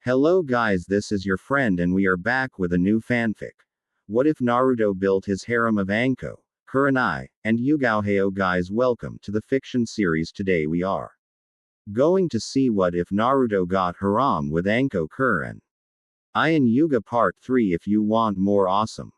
Hello guys, this is your friend and we are back with a new fanfic. What if Naruto built his harem of Anko, Kurenai, and Yugao? Heyo guys, welcome to the fiction series. Today we are going to see what if Naruto got harem with Anko, Kurenai, and Yuga part 3. If you want more awesome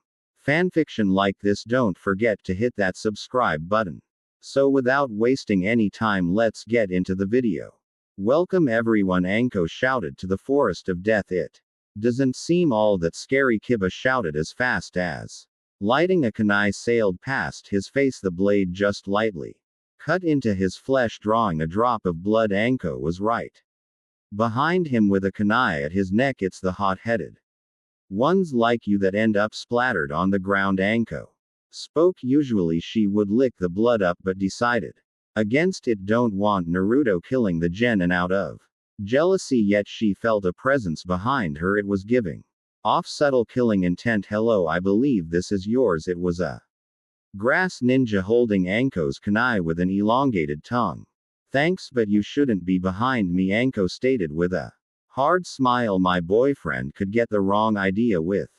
fanfiction like this, don't forget to hit that subscribe button. So without wasting any time, let's get into the video. Welcome everyone, Anko shouted to the forest of death. It doesn't seem all that scary, Kiba shouted as fast as lighting a kunai sailed past his face. The blade just lightly cut into his flesh, drawing a drop of blood. Anko was right behind him with a kunai at his neck. It's the hot-headed ones like you that end up splattered on the ground, Anko spoke. Usually she would lick the blood up but decided against it. Don't want Naruto killing the genin out of jealousy, yet she felt a presence behind her. It was giving off subtle killing intent. Hello, I believe this is yours. It was a grass ninja holding Anko's kunai with an elongated tongue. Thanks, but you shouldn't be behind me, Anko stated with a hard smile. My boyfriend could get the wrong idea with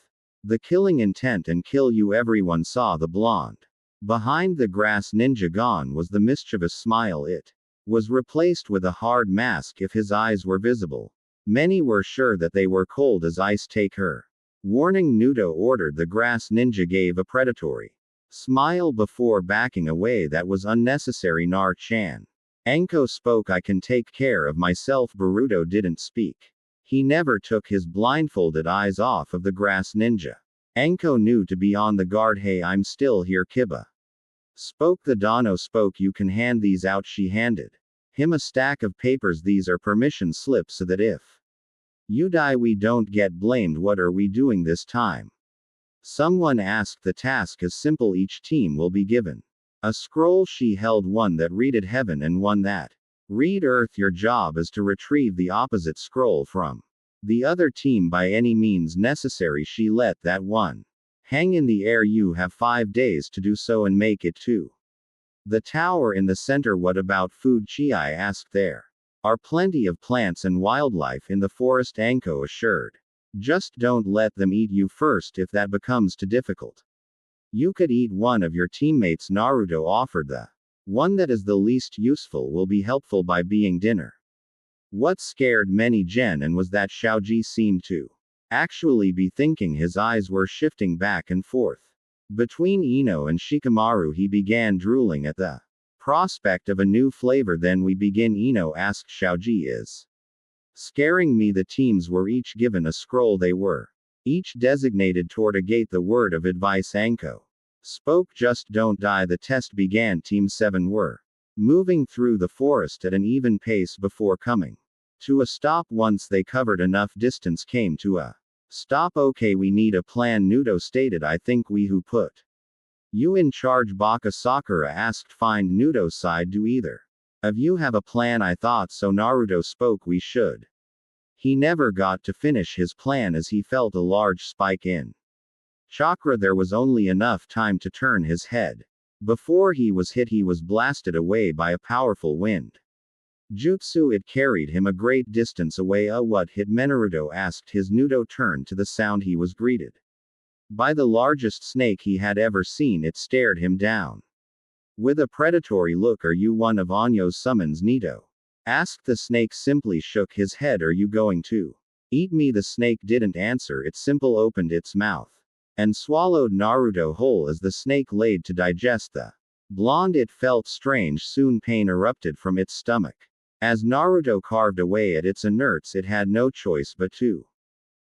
the killing intent and kill you. Everyone saw the blonde behind the grass ninja. Gone was the mischievous smile. It was replaced with a hard mask. If his eyes were visible, many were sure that they were cold as ice. Take her. Warning, Naruto ordered. The grass ninja gave a predatory smile before backing away. That was unnecessary, Nar-chan. Anko spoke. I can take care of myself. Boruto didn't speak. He never took his blindfolded eyes off of the grass ninja. Anko knew to be on the guard. Hey, I'm still here, Kiba spoke. The Dono spoke. You can hand these out. She handed him a stack of papers. These are permission slips so that if you die we don't get blamed. What are we doing this time? Someone asked. The task is simple. Each team will be given a scroll. She held one that read heaven and one that read earth. Your job is to retrieve the opposite scroll from the other team by any means necessary. She let that one hang in the air. You have 5 days to do so and make it to the tower in the center. What about food? Chi asked. There are plenty of plants and wildlife in the forest, Anko assured. Just don't let them eat you first. If that becomes too difficult, you could eat one of your teammates. Naruto offered. The one that is the least useful will be helpful by being dinner. What scared many genin was that Xiaoji seemed to actually be thinking. His eyes were shifting back and forth between Ino and Shikamaru. He began drooling at the prospect of a new flavor. Then we begin, Ino asked. Xiaoji is scaring me. The teams were each given a scroll. They were each designated toward a gate. The word of advice, Anko spoke. Just don't die. The test began. Team 7 were moving through the forest at an even pace before coming to a stop. Once they covered enough distance, came to a stop. Okay, we need a plan, Naruto stated. I think we who put you in charge, Baka Sakura asked. Find Naruto's side. Do either of you have a plan? I thought so, Naruto spoke. We should. He never got to finish his plan as he felt a large spike in chakra. There was only enough time to turn his head before he was hit. He was blasted away by a powerful wind jutsu. It carried him a great distance away. What hit Naruto asked. His Naruto turned to the sound. He was greeted by the largest snake he had ever seen. It stared him down with a predatory look. Are you one of Anyo's summons? Nito asked. The snake simply shook his head. Are you going to eat me? The snake didn't answer. It simply opened its mouth and swallowed Naruto whole. As the snake laid to digest the blonde, it felt strange. Soon pain erupted from its stomach. As Naruto carved away at its inerts, it had no choice but to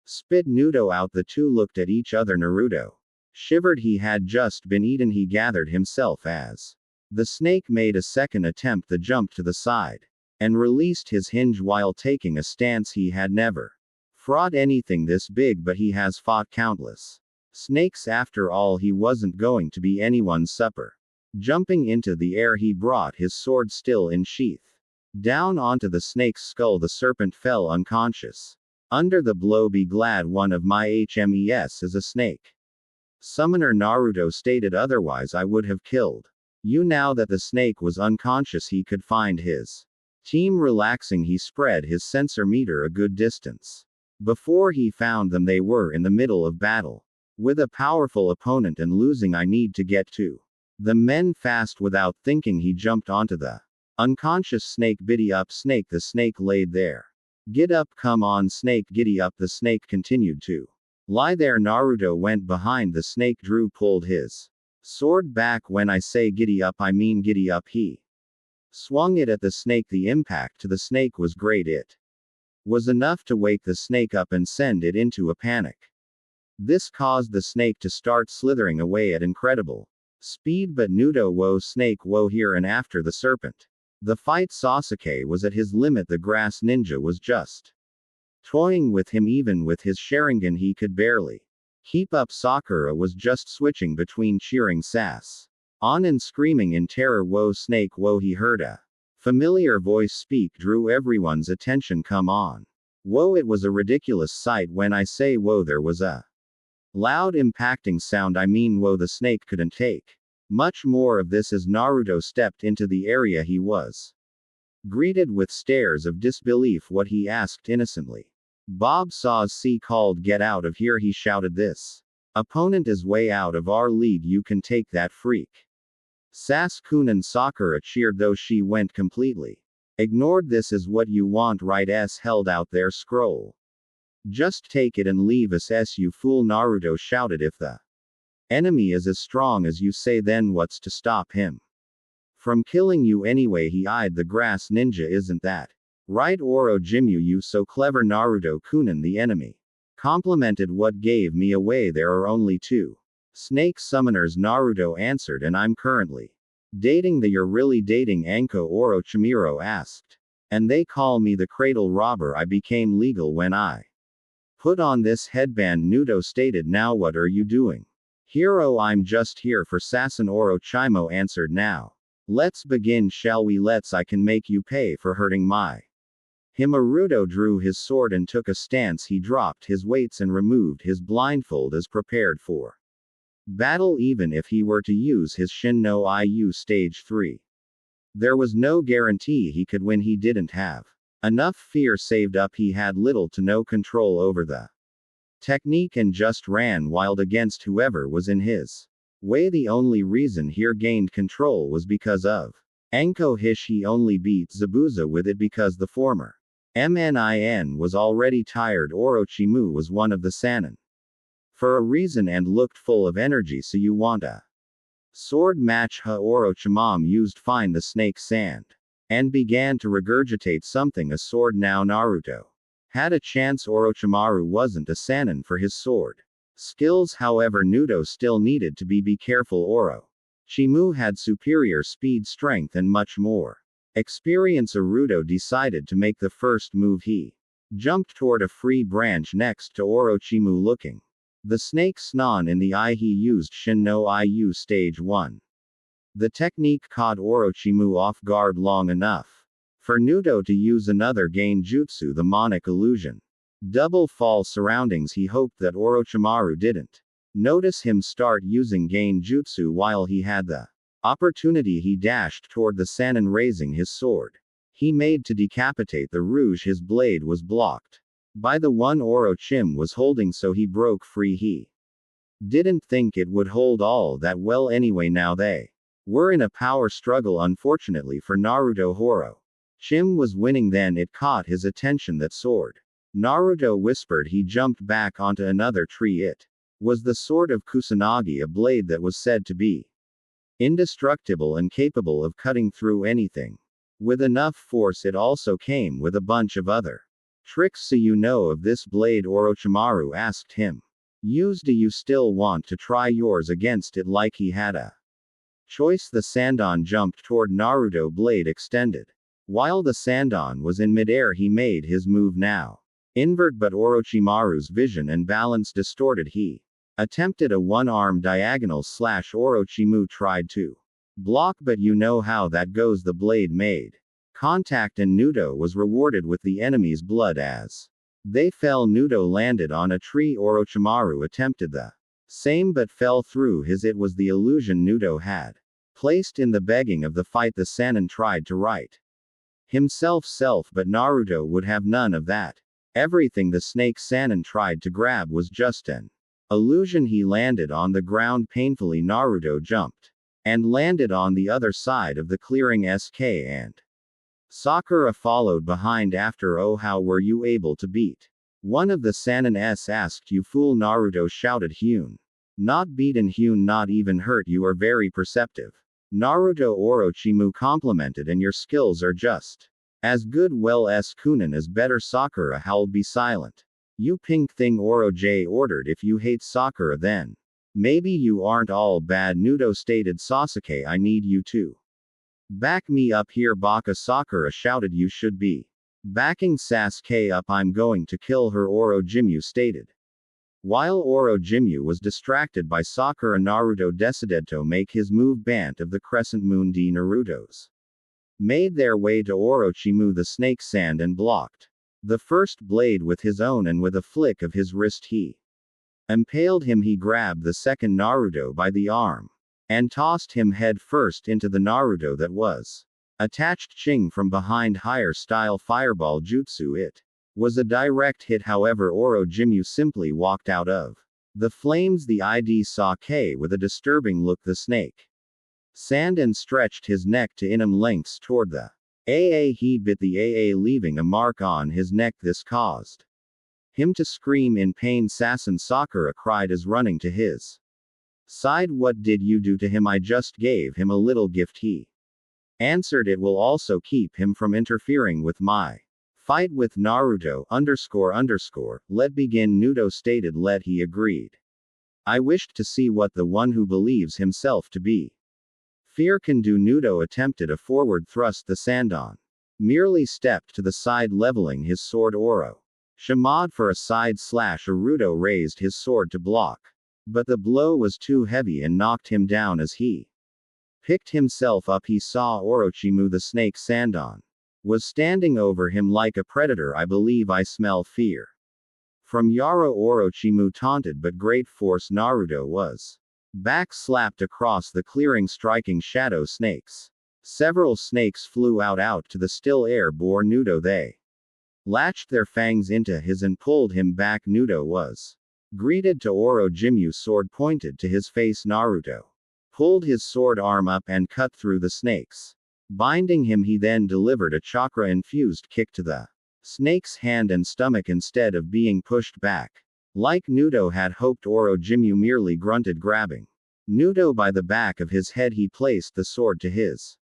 spit Naruto out. The two looked at each other. Naruto shivered. He had just been eaten. He gathered himself as the snake made a second attempt. The jump to the side and released his hinge while taking a stance. He had never fought anything this big, but he has fought countless snakes. After all, he wasn't going to be anyone's supper. Jumping into the air, he brought his sword still in sheath down onto the snake's skull. The serpent fell unconscious under the blow. Be glad one of my HMES is a snake summoner, Naruto stated. Otherwise I would have killed you. Now that the snake was unconscious, he could find his team relaxing. He spread his sensor meter a good distance Before he found them, they were in the middle of battle. With a powerful opponent and losing, I need to get to the men fast. Without thinking, he jumped onto the unconscious snake. Biddy up, snake. The snake laid there. Get up, come on, snake. Giddy up. The snake continued to lie there. Naruto went behind the snake. Pulled his sword back. When I say giddy up, I mean giddy up. He swung it at the snake. The impact to the snake was great. It was enough to wake the snake up and send it into a panic. This caused the snake to start slithering away at incredible speed. But Naruto wo snake wo here and after the serpent. The fight. Sasuke was at his limit. The grass ninja was just toying with him. Even with his Sharingan he could barely keep up. Sakura was just switching between cheering sass on and screaming in terror. Wo snake wo. He heard a familiar voice speak. Drew everyone's attention. Come on. Whoa, it was a ridiculous sight. When I say whoa, there was a loud impacting sound. I mean whoa, the snake couldn't take much more of this as Naruto stepped into the area. He was greeted with stares of disbelief. What, he asked innocently. Bob Saws C called, get out of here, he shouted. This opponent is way out of our league. You can take that, freak. Sasuke. Sakura cheered, though she went completely ignored. This is what you want, right? Held out their scroll. Just take it and leave us, you fool, Naruto shouted. If the enemy is as strong as you say, then what's to stop him from killing you anyway? He eyed the grass ninja. Isn't that right, Orochimaru? You so clever, Naruto-kunin. The enemy complimented. What gave me away? There are only two snake summoners, Naruto answered, and I'm currently dating the. You're really dating Anko? Orochimaru asked. And they call me the cradle robber. I became legal when I put on this headband, Naruto stated. Now what are you doing here? Oh, I'm just here for Sasan, Orochimaru answered. Now let's begin, shall we? Let's. I can make you pay for hurting my him. Naruto drew his sword and took a stance. He dropped his weights and removed his blindfold as prepared for battle. Even if he were to use his Shin no Iu stage 3, there was no guarantee he could win. He didn't have enough fear saved up. He had little to no control over the technique and just ran wild against whoever was in his way. The only reason he gained control was because of Anko Hish. He only beat Zabuza with it because the former MNIN was already tired. Orochimaru was one of the Sannin for a reason and looked full of energy. So you want a sword match? Orochimaru used fine the snake sand and began to regurgitate something. A sword now? Naruto had a chance. Orochimaru wasn't a Sannin for his sword skills, however. Naruto still needed to be careful. Orochimaru had superior speed, strength, and much more experience. Naruto decided to make the first move. He jumped toward a free branch next to Orochimaru, looking the snake snon in the eye. He used Shin no Iu stage 1. The technique caught Orochimaru off guard long enough for Naruto to use another Genjutsu, the Monic illusion. Double fall surroundings. He hoped that Orochimaru didn't notice him start using Genjutsu while he had the opportunity. He dashed toward the Sannin, raising his sword. He made to decapitate the Rouge. His blade was blocked by the one Orochimaru was holding, so he broke free. He didn't think it would hold all that well anyway. Now they were in a power struggle. Unfortunately for Naruto, Orochimaru was winning. Then it caught his attention. That sword, Naruto whispered. He jumped back onto another tree. It was the sword of Kusanagi, a blade that was said to be indestructible and capable of cutting through anything with enough force. It also came with a bunch of other tricks. So you know of this blade? Orochimaru asked him. Use. Do you still want to try yours against it? Like he had a choice. The Sandan jumped toward Naruto, blade extended. While the Sandan was in midair, he made his move now. Invert, but Orochimaru's vision and balance distorted. He attempted a one-arm diagonal slash. Orochimaru tried to block, but you know how that goes. The blade made contact and Naruto was rewarded with the enemy's blood as they fell. Naruto landed on a tree. Orochimaru attempted the same but fell through his. It was the illusion Naruto had placed in the beginning of the fight. The Sannin tried to right himself, but Naruto would have none of that. Everything the snake Sanin tried to grab was just an illusion. He landed on the ground painfully. Naruto jumped and landed on the other side of the clearing. SK and Sakura followed behind after. Oh, how were you able to beat one of the Sanins? Asked. You fool, Naruto shouted. Hyun. Not beaten, Hyun, not even hurt. You are very perceptive, Naruto. Orochimaru complimented, and your skills are just as good. Well, Kunin is better. Sakura howled. Be silent, you pink thing, Orochi ordered. If you hate Sakura, then maybe you aren't all bad, Naruto stated. Sasuke, I need you to back me up here, Baka. Sakura shouted. You should be backing Sasuke up. I'm going to kill her, Orochimaru stated. While Orochimaru was distracted by Sakura, Naruto decided to make his move. Band of the Crescent Moon D Narutos made their way to Orochimaru the snake sand and blocked the first blade with his own, and with a flick of his wrist he impaled him. He grabbed the second Naruto by the arm and tossed him head first into the Naruto that was attached. Ching from behind, higher style fireball jutsu. It was a direct hit, however Orochimaru simply walked out of the flames. The ID saw K with a disturbing look. The snake sand and stretched his neck to inum lengths toward the AA. He bit the AA, leaving a mark on his neck. This caused him to scream in pain. Sasin, Sakura cried as running to his side. What did you do to him? I just gave him a little gift, he answered. It will also keep him from interfering with my fight with Naruto. Let begin, Naruto stated. Let. He agreed. I wished to see what the one who believes himself to be fear can do. Naruto attempted a forward thrust. The Sandon merely stepped to the side, leveling his sword. Shamad for a side slash. Naruto raised his sword to block, but the blow was too heavy and knocked him down. As he picked himself up, he saw Orochimaru the snake Sandon was standing over him like a predator. I believe I smell fear from Yara, Orochimaru taunted, but great force. Naruto was back slapped across the clearing, striking shadow snakes. Several snakes flew out to the still air. Bore Naruto. They latched their fangs into his and pulled him back. Naruto was greeted to Orochimaru's sword pointed to his face. Naruto pulled his sword arm up and cut through the snakes, binding him. He then delivered a chakra-infused kick to the snake's hand and stomach instead of being pushed back like Naruto had hoped. Orochimaru merely grunted, grabbing Naruto by the back of his head. He placed the sword to his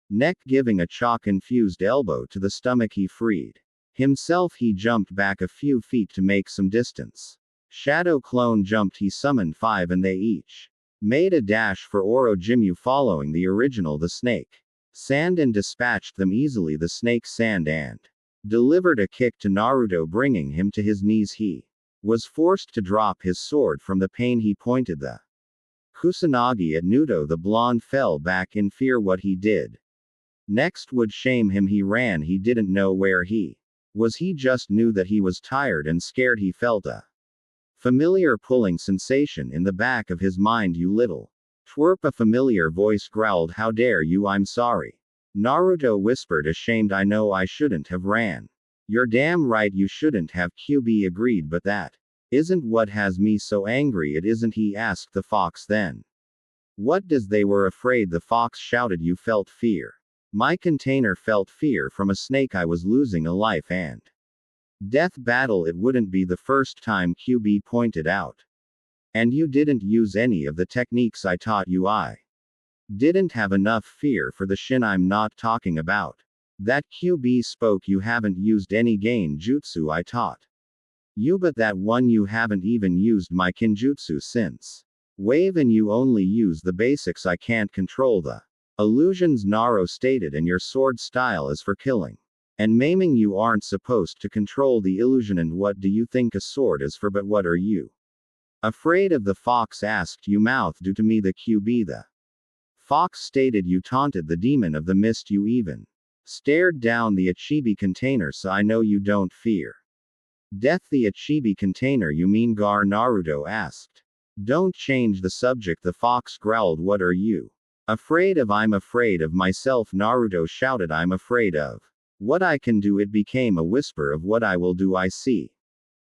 neck, giving a chalk-infused elbow to the stomach. He freed himself. He jumped back a few feet to make some distance. Shadow Clone jumped. He summoned 5 and they each made a dash for Orochimaru, following the original the snake sand, and dispatched them easily. The snake sand and delivered a kick to Naruto, bringing him to his knees. He was forced to drop his sword from the pain. He pointed the kusanagi at Naruto. The blonde fell back in fear. What he did next would shame him. He ran. He didn't know where he was. He just knew that he was tired and scared. He felt a familiar pulling sensation in the back of his mind. You little twerp, a familiar voice growled. How dare you? I'm sorry, Naruto whispered, ashamed. I know I shouldn't have ran. You're damn right you shouldn't have, QB agreed, but that isn't what has me so angry. It isn't, he asked the fox. Then what does? They were afraid, the fox shouted. You felt fear. My container felt fear from a snake. I was losing a life and death battle. It wouldn't be the first time, QB pointed out. And you didn't use any of the techniques I taught you. I didn't have enough fear for the Shin. I'm not talking about that, QB spoke. You haven't used any gain jutsu I taught you, but that one you haven't even used my kinjutsu since wave, and you only use the basics. I can't control the illusions, Naro stated, and your sword style is for killing and maiming. You aren't supposed to control the illusion. And what do you think a sword is for? But what are you afraid of? The fox asked. You mouth do to me, the QB. The fox stated. You taunted the demon of the mist. You even stared down the Achibi container, so I know you don't fear death. The Achibi container, you mean? Gar, Naruto asked. Don't change the subject, the fox growled. What are you afraid of? I'm afraid of myself, Naruto shouted. I'm afraid of What I can do, it became a whisper of what I will do, I see.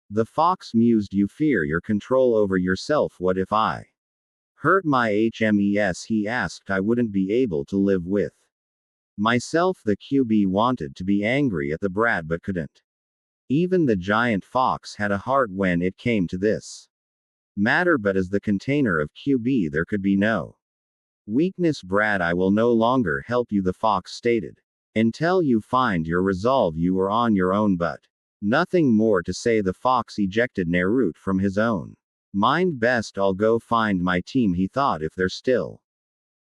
The fox mused, you fear your control over yourself. What if I hurt my HMES? He asked. I wouldn't be able to live with myself. The QB wanted to be angry at the brat but couldn't. Even the giant fox had a heart when it came to this matter, but as the container of QB there could be no weakness. Brat, I will no longer help you, the fox stated. Until you find your resolve, you are on your own. But nothing more to say. The fox ejected Naruto from his own mind. Best I'll go find my team, he thought. If they're still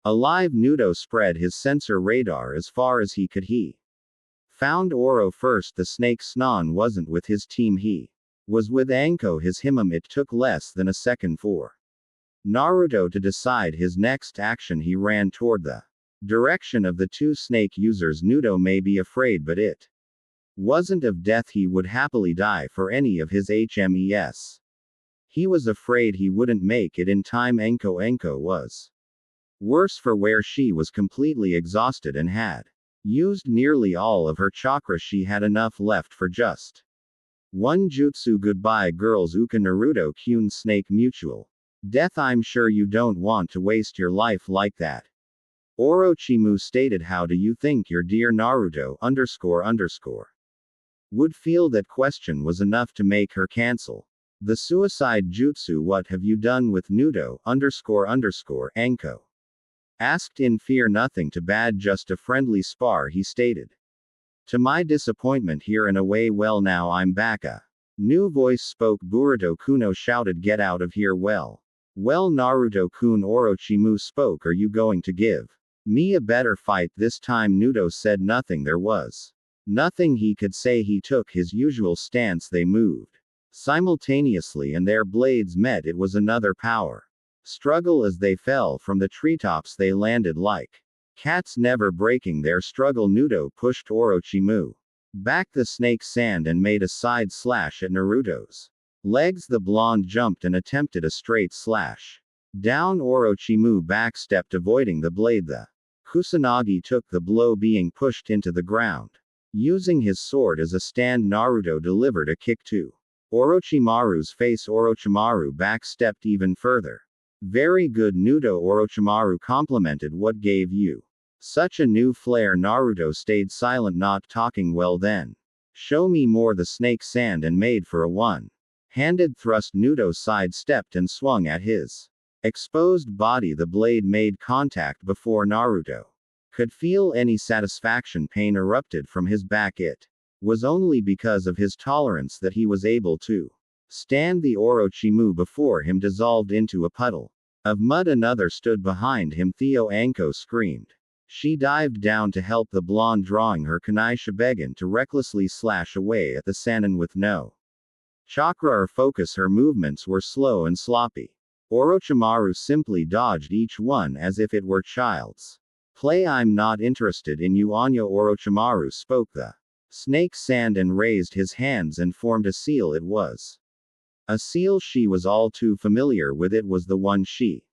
alive. Naruto spread his sensor radar as far as he could. He found Oro first. The snake Snon wasn't with his team, he was with Anko, his himam. It took less than a second for Naruto to decide his next action. He ran toward the direction of the two snake users. Naruto may be afraid, but it wasn't of death. He would happily die for any of his HMES. He was afraid he wouldn't make it in time. Anko was worse for wear. She was completely exhausted and had used nearly all of her chakra. She had enough left for just one jutsu. Goodbye, girls. Uka Naruto Kyun Snake Mutual death. I'm sure you don't want to waste your life like that. Orochimaru stated. How do you think your dear Naruto __ would feel? That question was enough to make her cancel the suicide jutsu. What have you done with Naruto __ Anko asked in fear. Nothing too bad, just a friendly spar, he stated. To my disappointment here and away. Well, now I'm back. A new voice spoke. Boruto Kuno shouted. Get out of here. Well, Naruto-kun, Orochimaru spoke. Are you going to give me a better fight this time? Naruto said nothing. There was nothing he could say. He took his usual stance. They moved simultaneously and their blades met. It was another power struggle. As they fell from the treetops, they landed like cats, never breaking their struggle. Naruto pushed Orochimaru back the snake sand and made a side slash at Naruto's legs. The blonde jumped and attempted a straight slash down. Orochimaru backstepped, avoiding the blade. The Kusanagi took the blow, being pushed into the ground. Using his sword as a stand, Naruto delivered a kick to Orochimaru's face. Orochimaru backstepped even further. Very good, Naruto. Orochimaru complimented. What gave you such a new flair? Naruto stayed silent, not talking. Well then, show me more. The snake sand and made for a one-handed thrust. Naruto sidestepped and swung at his exposed body. The blade made contact before Naruto could feel any satisfaction. Pain erupted from his back. It was only because of his tolerance that he was able to stand. The Orochimaru before him dissolved into a puddle of mud. Another stood behind him. Theo, Anko screamed. She dived down to help the blonde, drawing her kunai Shabegan to recklessly slash away at the Sannin with no chakra or focus. Her movements were slow and sloppy. Orochimaru simply dodged each one as if it were child's play. I'm not interested in you, Anya. Orochimaru spoke the snake sand and raised his hands and formed a seal. It was a seal she was all too familiar with. It was the one she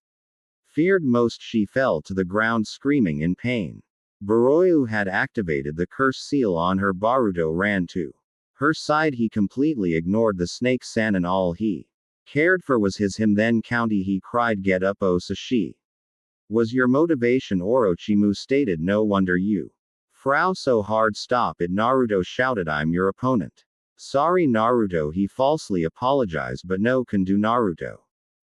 feared most. She fell to the ground screaming in pain. Boroyu had activated the curse seal on her. Baruto ran to her side. He completely ignored the snake Sannin. All he cared for was him. Then County, he cried. Get up, Osashi. Was your motivation? Orochimaru stated. No wonder you frow so hard. Stop it, Naruto shouted. I'm your opponent. Sorry, Naruto. He falsely apologized, but no can do. Naruto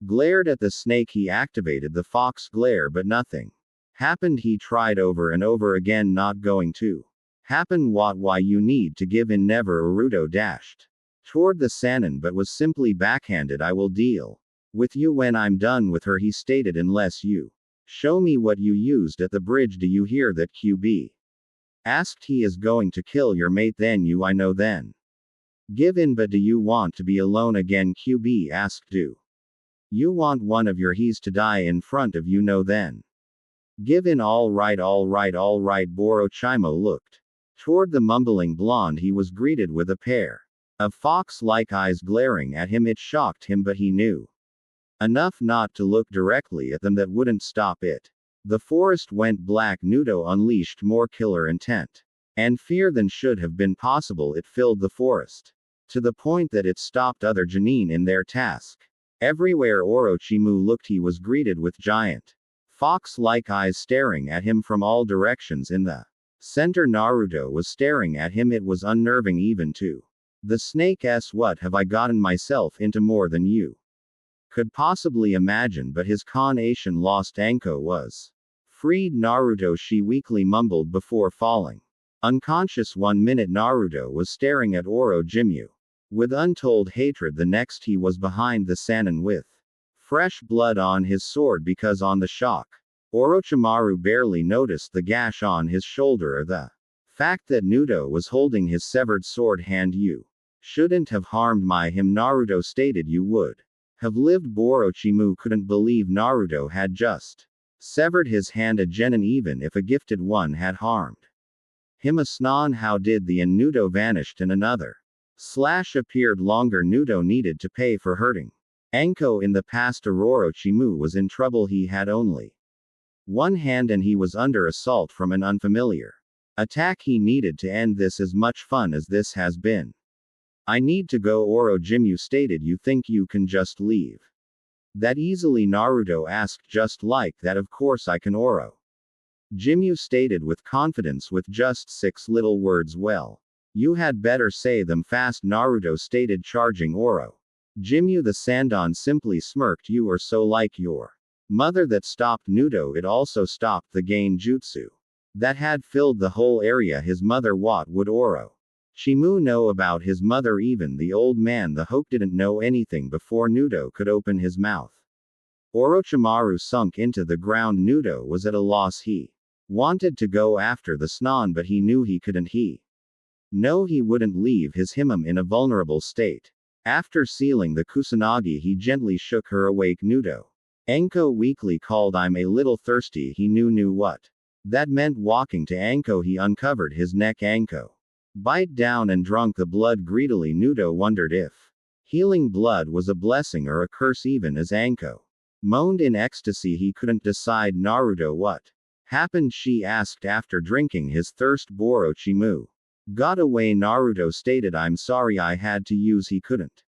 glared at the snake. He activated the fox glare, but nothing happened. He tried over and over again. Not going to happen. What? Why you need to give in? Never. Naruto dashed toward the Sannin but was simply backhanded. I will deal with you when I'm done with her, he stated. Unless you show me what you used at the bridge. Do you hear that? QB asked. He is going to kill your mate. Then you, I know. Then give in. But do you want to be alone again? QB asked. Do you want one of your he's to die in front of you? No, then give in. All right. Borochimo looked toward the mumbling blonde. He was greeted with a pair of fox-like eyes glaring at him. It shocked him, but he knew enough not to look directly at them. That wouldn't stop it. The forest went black. Naruto unleashed more killer intent and fear than should have been possible. It filled the forest, to the point that it stopped other genin in their task. Everywhere Orochimaru looked he was greeted with giant, fox-like eyes staring at him from all directions. In the center Naruto was staring at him. It was unnerving even to the snake's what have I gotten myself into more than you could possibly imagine. But his Conation lost Anko was freed. Naruto, she weakly mumbled before falling unconscious. 1 minute Naruto was staring at Orochimaru with untold hatred. The next he was behind the Sannin with fresh blood on his sword because on the shock, Orochimaru barely noticed the gash on his shoulder or the fact that Naruto was holding his severed sword hand. You shouldn't have harmed him, Naruto stated. You would have lived. Orochimaru couldn't believe Naruto had just severed his hand, a genin, even if a gifted one had harmed him. A snon, how did the and Naruto vanished and another slash appeared longer. Naruto needed to pay for hurting Anko in the past. Orochimaru was in trouble. He had only one hand and he was under assault from an unfamiliar attack. He needed to end this. As much fun as this has been, I need to go, Orochimaru stated. You think you can just leave that easily? Naruto asked. Just like that? Of course I can, Orochimaru stated with confidence. With just 6 little words. Well, you had better say them fast, Naruto stated, charging Orochimaru. The Sandan simply smirked. You are so like your mother. That stopped Naruto. It also stopped the Gain Jutsu that had filled the whole area. His mother, what would Orochimaru know about his mother? Even the old man the Hope didn't know anything before Naruto could open his mouth. Orochimaru sunk into the ground. Naruto was at a loss. He wanted to go after the snon, but he knew he couldn't. No, he wouldn't leave his himam in a vulnerable state. After sealing the Kusanagi, he gently shook her awake. Naruto. Anko weakly called. I'm a little thirsty. He knew what that meant. Walking to Anko, he uncovered his neck. Anko bite down and drunk the blood greedily. Naruto wondered if healing blood was a blessing or a curse. Even as Anko moaned in ecstasy, he couldn't decide. Naruto, what happened? She asked. After drinking his thirst, Orochimaru got away. Naruto stated. I'm sorry, I had to use. He couldn't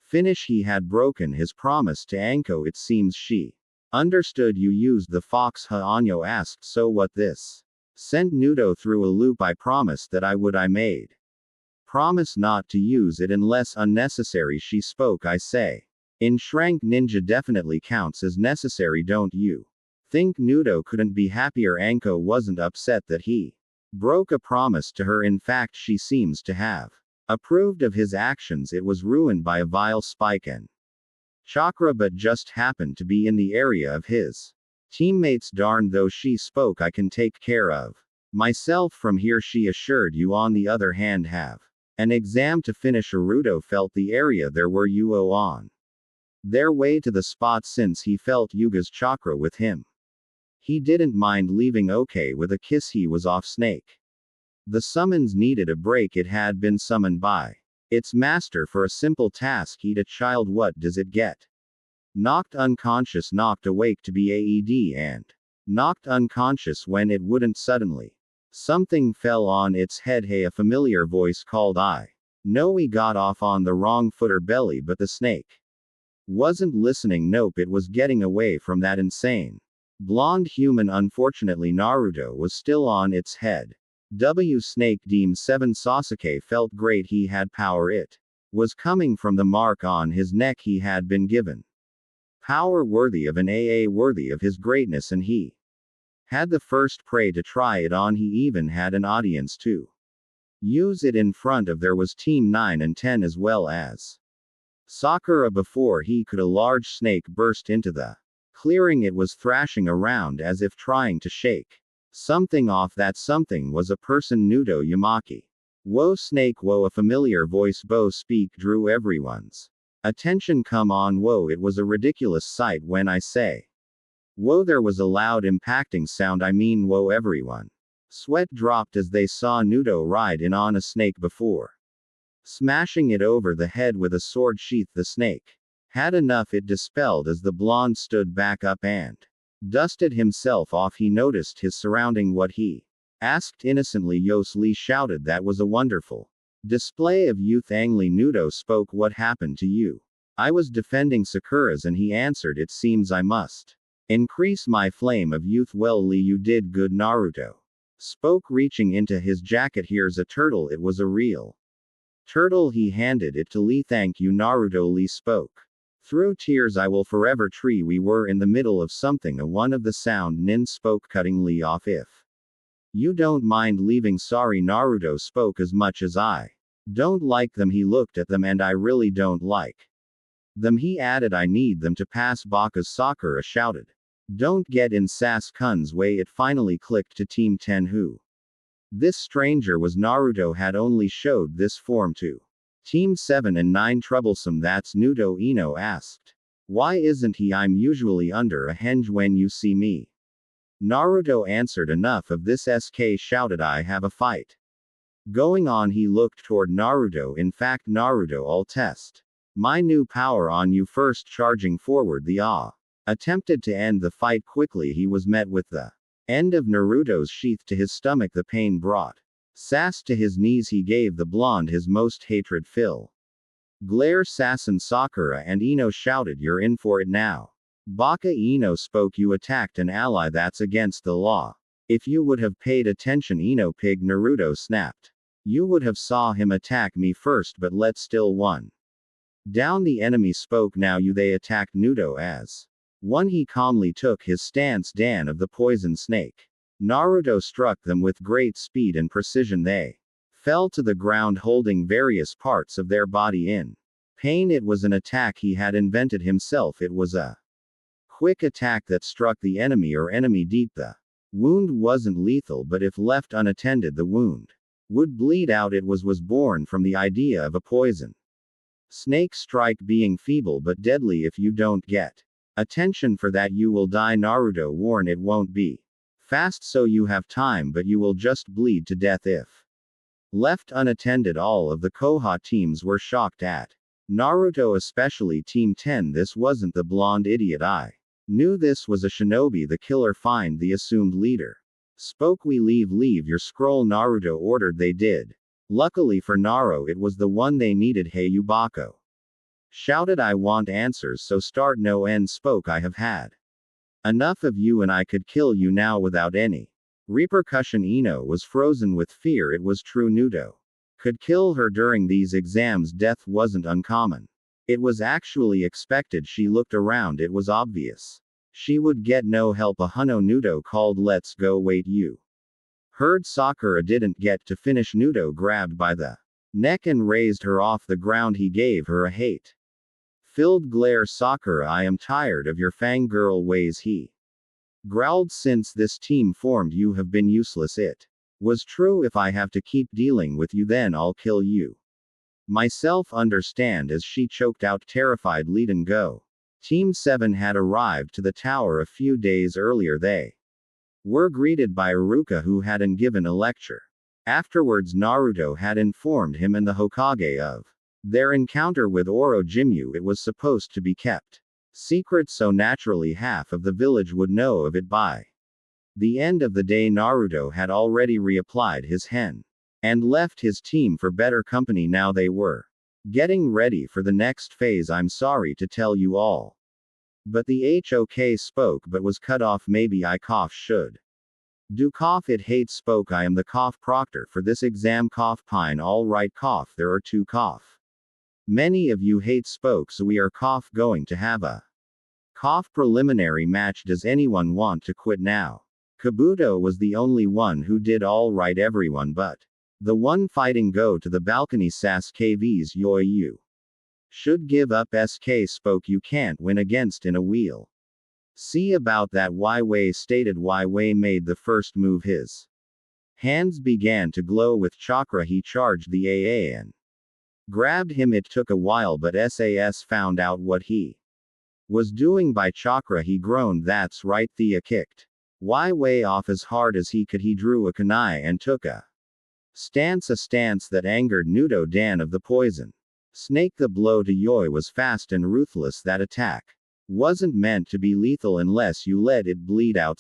finish. He had broken his promise to Anko. It seems she understood. You used the fox, huh? Anyo asked. So what? This sent Naruto through a loop. I promised that I would. I made promise not to use it unless unnecessary. She spoke. I say, in Shrank Ninja definitely counts as necessary. Don't you think Naruto couldn't be happier? Anko wasn't upset that he broke a promise to her. In fact, she seems to have approved of his actions. It was ruined by a vile spike and chakra, but just happened to be in the area of his teammates. Darn, though, she spoke. I can take care of myself from here, she assured you. On the other hand, have an exam to finish. Naruto felt the area there were Uo on their way to the spot. Since he felt Yuga's chakra with him, he didn't mind leaving. Okay, with a kiss he was off. Snake the summons needed a break. It had been summoned by its master for a simple task. Eat a child. What does it get? Knocked unconscious, knocked awake to be AED, and knocked unconscious when it wouldn't. Suddenly something fell on its head. Hey, a familiar voice called. I know we got off on the wrong foot or belly, but the snake wasn't listening. Nope, it was getting away from that insane blonde human. Unfortunately, Naruto was still on its head. Snake Deem 7 Sasuke felt great. He had power. It was coming from the mark on his neck. He had been given power worthy of an AA, worthy of his greatness, and he had the first prey to try it on. He even had an audience to use it in front of. There was Team 9 and 10 as well as Sakura. Before he could, a large snake burst into the clearing. It was thrashing around as if trying to shake something off. That something was a person. Naruto Yamaki. Whoa, snake, whoa, a familiar voice. Bo speak drew everyone's attention. Come on, whoa, it was a ridiculous sight. When I say whoa, there was a loud impacting sound. I mean, whoa, everyone sweat dropped as they saw Naruto ride in on a snake before smashing it over the head with a sword sheath. The snake had enough. It dispelled as the blonde stood back up and dusted himself off. He noticed his surrounding. What he Asked innocently. Lee shouted. That was a wonderful display of youth. Angly Nudo spoke. What happened to you? I was defending Sakura's, and he answered. It seems I must increase my flame of youth. Well, Lee, you did good. Naruto spoke, reaching into his jacket. Here's a turtle. It was a real turtle. He handed it to Lee. Thank you, Naruto. Lee spoke through tears. I will forever tree. We were in the middle of something. A one of the sound. Nin spoke, cutting Lee off. If you don't mind leaving. Sorry. Naruto spoke. As much as I don't like them. He looked at them. And I really don't like them. He added. I need them to pass. Baka's Sakura shouted. Don't get in Sasuke's way. It finally clicked to Team 10 who this stranger was. Naruto had only showed this form to Team 7 and 9. Troublesome. That's Nudo. Ino asked. Why isn't he? I'm usually under a henge when you see me. Naruto answered. Enough of this. SK shouted. I have a fight going on. He looked toward Naruto. In fact, Naruto, I'll test my new power on you first. Charging forward, the attempted to end the fight quickly. He was met with the end of Naruto's sheath to his stomach. The pain brought Sass to his knees. He gave the blonde his most hatred fill glare. Sassen Sakura and Ino shouted. You're in for it now. Baka. Ino spoke. You attacked an ally. That's against the law. If you would have paid attention. Ino pig. Naruto snapped. You would have saw him attack me first, but let still one down. The enemy spoke. Now you. They attacked Nudo as one. He calmly took his stance. Dan of the poison snake. Naruto struck them with great speed and precision. They fell to the ground holding various parts of their body in pain. It was an attack he had invented himself. It was a quick attack that struck the enemy or enemy deep. The wound wasn't lethal, but if left unattended, the wound would bleed out. It was born from the idea of a poison snake strike being feeble but deadly. If you don't get attention for that, you will die. Naruto warned. It won't be fast, so you have time, but you will just bleed to death if left unattended. All of the Koha teams were shocked at Naruto, especially Team 10. This wasn't the blonde idiot. I knew this was a shinobi. The killer. Find the assumed leader. Spoke. We leave your scroll. Naruto ordered. They did. Luckily for Naruto, it was the one they needed. Hey, you, Bako shouted. I want answers, so start. No end spoke. I have had enough of you and I could kill you now without any repercussion. Ino was frozen with fear. It was true. Nudo could kill her during these exams. Death wasn't uncommon. It was actually expected. She looked around. It was obvious she would get no help. A Huno. Nudo called. Let's go. Wait, you heard? Sakura didn't get to finish. Nudo grabbed by the neck and raised her off the ground. He gave her a hate-filled glare. Sakura, I am tired of your fangirl ways, he growled. Since this team formed, you have been useless. It was true. If I have to keep dealing with you, then I'll kill you myself. Understand? As she choked out, terrified. Lead and go. Team 7 had arrived to the tower a few days earlier. They were greeted by Iruka, who hadn't given a lecture. Afterwards, Naruto had informed him and the Hokage of their encounter with Orochimaru. It was supposed to be kept secret, so naturally half of the village would know of it by the end of the day. Naruto had already reapplied his hen and left his team for better company. Now they were getting ready for the next phase. I'm sorry to tell you all, but the HOK spoke but was cut off. Maybe I should do it. Hate spoke. I am the proctor for this exam. Pine. All right. There are two. Many of you hate spoke, so we are going to have a preliminary match. Does anyone want to quit now? Kabuto was the only one who did all right. Everyone but the one fighting go to the balcony. Sasuke vs Yoi. You should give up. SK spoke. You can't win against in a wheel. See about that. Wei stated. Wei made the first move. His hands began to glow with chakra. He charged the AA and grabbed him. It took a while, but SAS found out what he was doing by chakra. He groaned. That's right. Thea kicked Wei off as hard as he could. He drew a kunai and took a stance that angered Nudo. Dan of the poison snake. The blow to Yoi was fast and ruthless. That attack wasn't meant to be lethal unless you let it bleed out.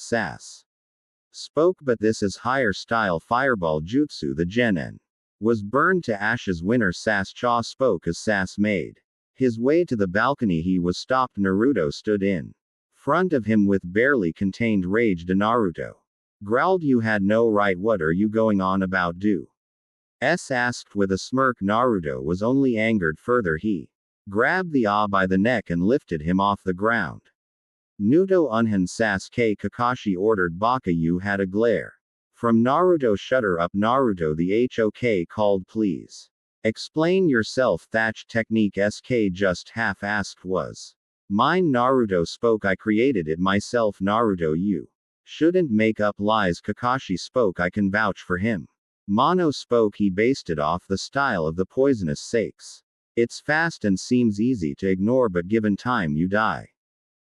Spoke, but this is higher style fireball jutsu. The Genin was burned to ashes. Winner Sass Cha spoke as Sass made his way to the balcony. He was stopped. Naruto stood in front of him with barely contained rage. Naruto growled, "You had no right. What are you going on about?" Asked with a smirk. Naruto was only angered further. He grabbed the by the neck and lifted him off the ground. Nudo Unhan Sasuke. Kakashi ordered. Baka, you had a glare from Naruto. Shutter up. Naruto. The HOK called. Please explain yourself. Thatch technique SK just half asked. Was mine. Naruto spoke. I created it myself. Naruto, you shouldn't make up lies. Kakashi spoke. I can vouch for him. Mono spoke. He based it off the style of the poisonous sakes. It's fast and seems easy to ignore, but given time you die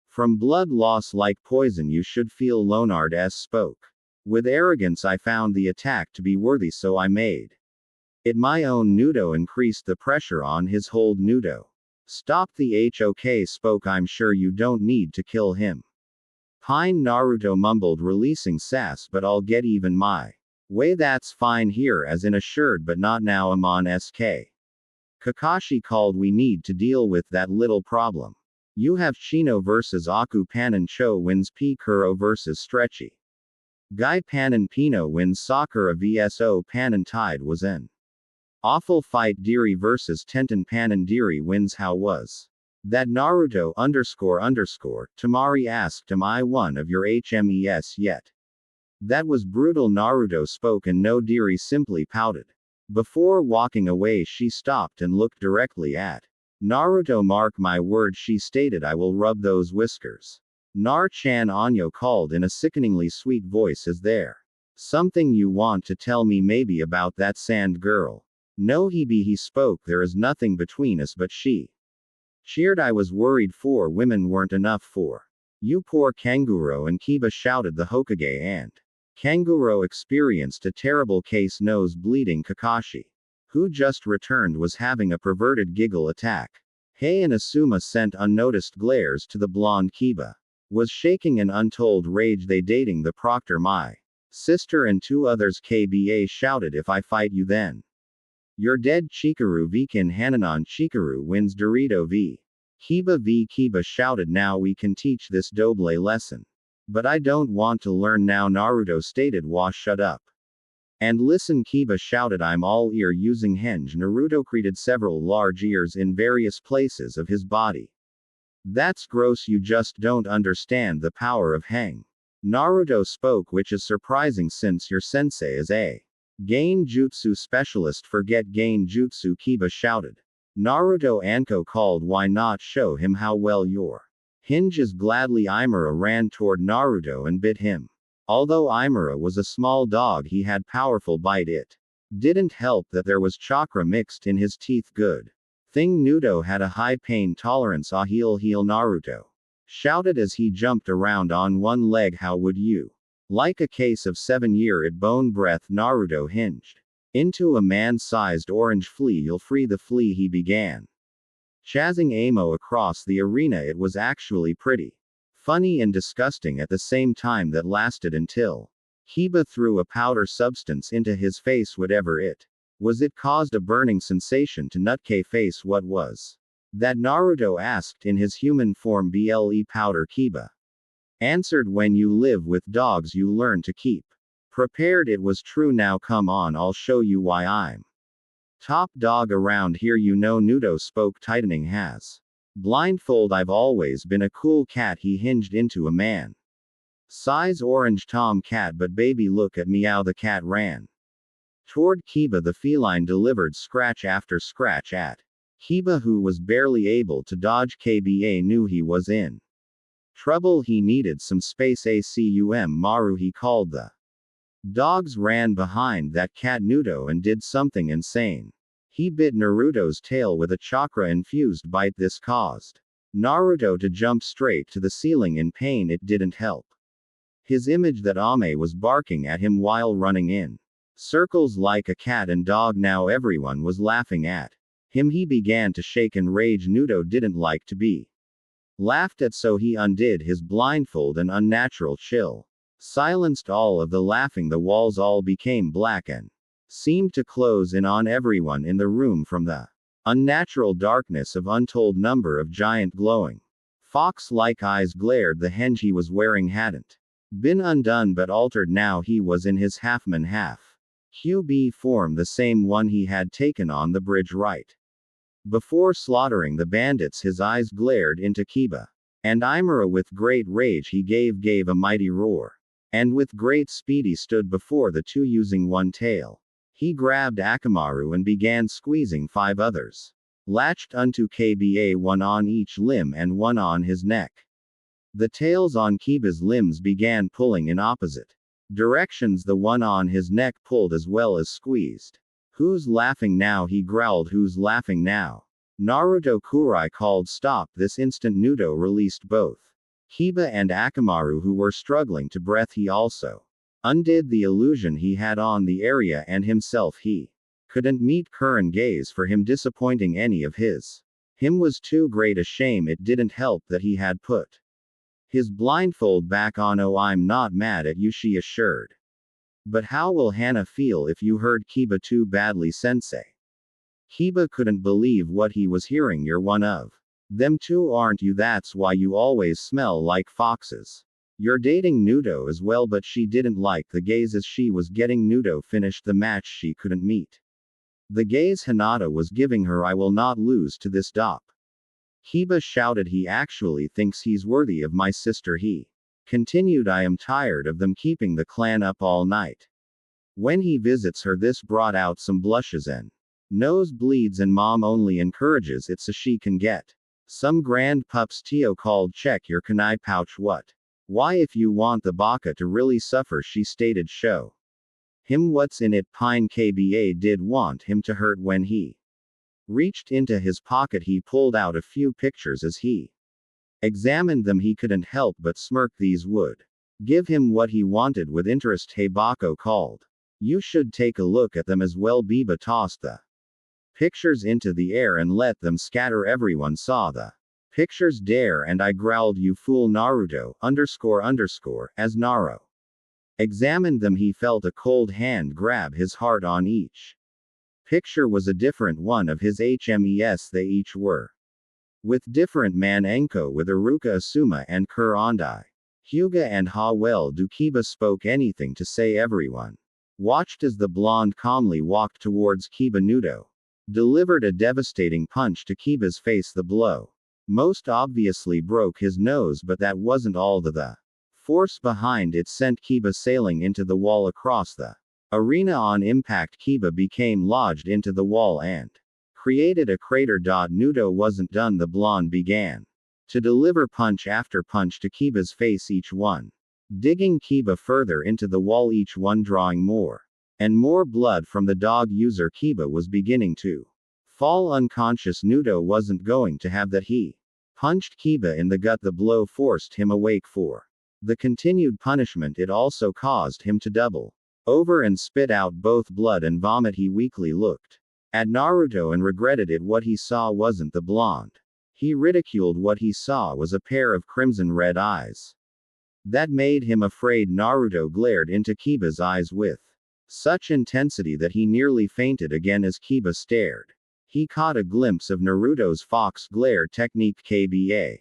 from blood loss like poison. You should feel. Leonard S. spoke with arrogance. I found the attack to be worthy, so I made it my own. Nudo increased the pressure on his hold. Nudo stopped. The HOK spoke. I'm sure you don't need to kill him. Pine. Naruto mumbled, releasing Sass, but I'll get even my way. That's fine. Here as in assured, but not now. Amon SK. Kakashi called. We need to deal with that little problem. You have Chino versus Aku. Panin Cho wins. P. Kuro versus Stretchy Guy. Panin Pino wins. Sakura vs O. Panin. Tide was an awful fight. Diri versus Tenten. Panin. Diri wins. How was that? Naruto __. Tamari asked, am I one of your HMES yet? That was brutal. Naruto spoke, and no. Diri simply pouted. Before walking away, she stopped and looked directly at Naruto. Mark my word, she stated, I will rub those whiskers. Nar-chan. Anyo called in a sickeningly sweet voice. Is there something you want to tell me, maybe about that sand girl? No, he spoke. There is nothing between us, but she cheered. I was worried 4 women weren't enough for you. Poor Kanguro. And Kiba shouted. The Hokage and Kanguro experienced a terrible case. Nose bleeding. Kakashi, who just returned, was having a perverted giggle attack. Hei and Asuma sent unnoticed glares to the blonde. Kiba was shaking in untold rage. They dating the proctor, my sister, and 2 others. Kba shouted, if I fight you then you're dead. Chikaru Vkin Hananon. Chikaru wins. Dorito v Kiba shouted, now we can teach this doble lesson. But I don't want to learn now. Naruto stated, Wash, shut up and listen. Kiba shouted, I'm all ear. Using henge, Naruto created several large ears in various places of his body. That's gross. You just don't understand the power of heng. Naruto spoke, which is surprising since your sensei is a Gain Jutsu specialist. Forget Gain Jutsu. Kiba shouted. Naruto. Anko called, why not show him how well your hinge is? Gladly. Imura ran toward Naruto and bit him. Although Imura was a small dog, he had powerful bite. It didn't help that there was chakra mixed in his teeth. Good thing Nudo had a high pain tolerance. Ah, heal. Naruto shouted as he jumped around on one leg. How would you like a case of 7-year-old bone breath? Naruto hinged into a man-sized orange flea. You'll free the flea. He began chasing Amo across the arena. It was actually pretty funny and disgusting at the same time. That lasted until Kiba threw a powder substance into his face. Whatever it was, it caused a burning sensation to Nutke face. What was that? Naruto asked in his human form. Ble powder. Kiba answered, when you live with dogs you learn to keep prepared. It was true. Now come on, I'll show you why I'm top dog around here. Nudo spoke, tightening his blindfold. I've always been a cool cat. He hinged into a man size orange tom cat. But baby, look at meow. The cat ran toward Kiba. The feline delivered scratch after scratch at Kiba, who was barely able to dodge. Kba knew he was in trouble. He needed some space. Acum Maru, he called. The dogs ran behind that cat Nudo and did something insane. He bit Naruto's tail with a chakra-infused bite. This caused Naruto to jump straight to the ceiling in pain. It didn't help his image that Ame was barking at him while running in circles like a cat and dog. Now everyone was laughing at him. He began to shake in rage. Nudo didn't like to be laughed at, so he undid his blindfold. An unnatural chill silenced all of the laughing. The walls all became black and seemed to close in on everyone in the room from the unnatural darkness of untold number of giant glowing fox-like eyes glared. The henge he was wearing hadn't been undone but altered. Now he was in his half-man half-QB form, the same one he had taken on the bridge right before slaughtering the bandits. His eyes glared into Kiba and Imura with great rage. He gave a mighty roar, and with great speed he stood before the two using one tail. He grabbed Akamaru and began squeezing 5 others, latched unto Kba, one on each limb and one on his neck. The tails on Kiba's limbs began pulling in opposite directions. The one on his neck pulled as well as squeezed. Who's laughing now? He growled. Who's laughing now? Naruto Kurenai called. Stop. This instant Naruto released both Kiba and Akamaru, who were struggling to breath. He also undid the illusion he had on the area and himself. He couldn't meet current gaze for him, disappointing any of him was too great a shame. It didn't help that he had put his blindfold back on. Oh, I'm not mad at you, she assured. But how will Hana feel if you hurt Kiba too badly, sensei? Kiba couldn't believe what he was hearing. You're one of them too, aren't you? That's why you always smell like foxes. You're dating Naruto as well. But she didn't like the gaze as she was getting. Naruto finished the match. She couldn't meet the gaze Hinata was giving her. I will not lose to this dop. Kiba shouted. He actually thinks he's worthy of my sister. He continued. I am tired of them keeping the clan up all night. When he visits her, this brought out some blushes and nose bleeds, and mom only encourages it so she can get some grand pups. Tio called. Check your kunai pouch. What? Why, if you want the baka to really suffer, she stated, show him what's in it. Pine Kba did want him to hurt. When he reached into his pocket, he pulled out a few pictures. As he examined them, he couldn't help but smirk. These would give him what he wanted. With interest, Heibako called. You should take a look at them as well. Biba tossed the pictures into the air and let them scatter. Everyone saw the pictures. Dare, and I growled. You fool. Naruto, as Naro examined them, he felt a cold hand grab his heart. On each picture was a different one of his HMES. They each were with different man. Anko with Iruka, Asuma and Kurandai, Hyuga and Ha. Well, do Kiba spoke anything to say. Everyone watched as the blonde calmly walked towards Kiba. Naruto delivered a devastating punch to Kiba's face. The blow most obviously broke his nose, but that wasn't all. The force behind it sent Kiba sailing into the wall across the arena. On impact, Kiba became lodged into the wall and created a crater. Naruto wasn't done. The blonde began to deliver punch after punch to Kiba's face, each one digging Kiba further into the wall, each one drawing more and more blood from the dog user. Kiba was beginning to fall unconscious. Naruto wasn't going to have that. He punched Kiba in the gut. The blow forced him awake for the continued punishment. It also caused him to double over and spit out both blood and vomit. He weakly looked at Naruto and regretted it. What he saw wasn't the blonde. He ridiculed. What he saw was a pair of crimson red eyes that made him afraid. Naruto glared into Kiba's eyes with such intensity that he nearly fainted again. As Kiba stared, he caught a glimpse of Naruto's fox glare technique. Kba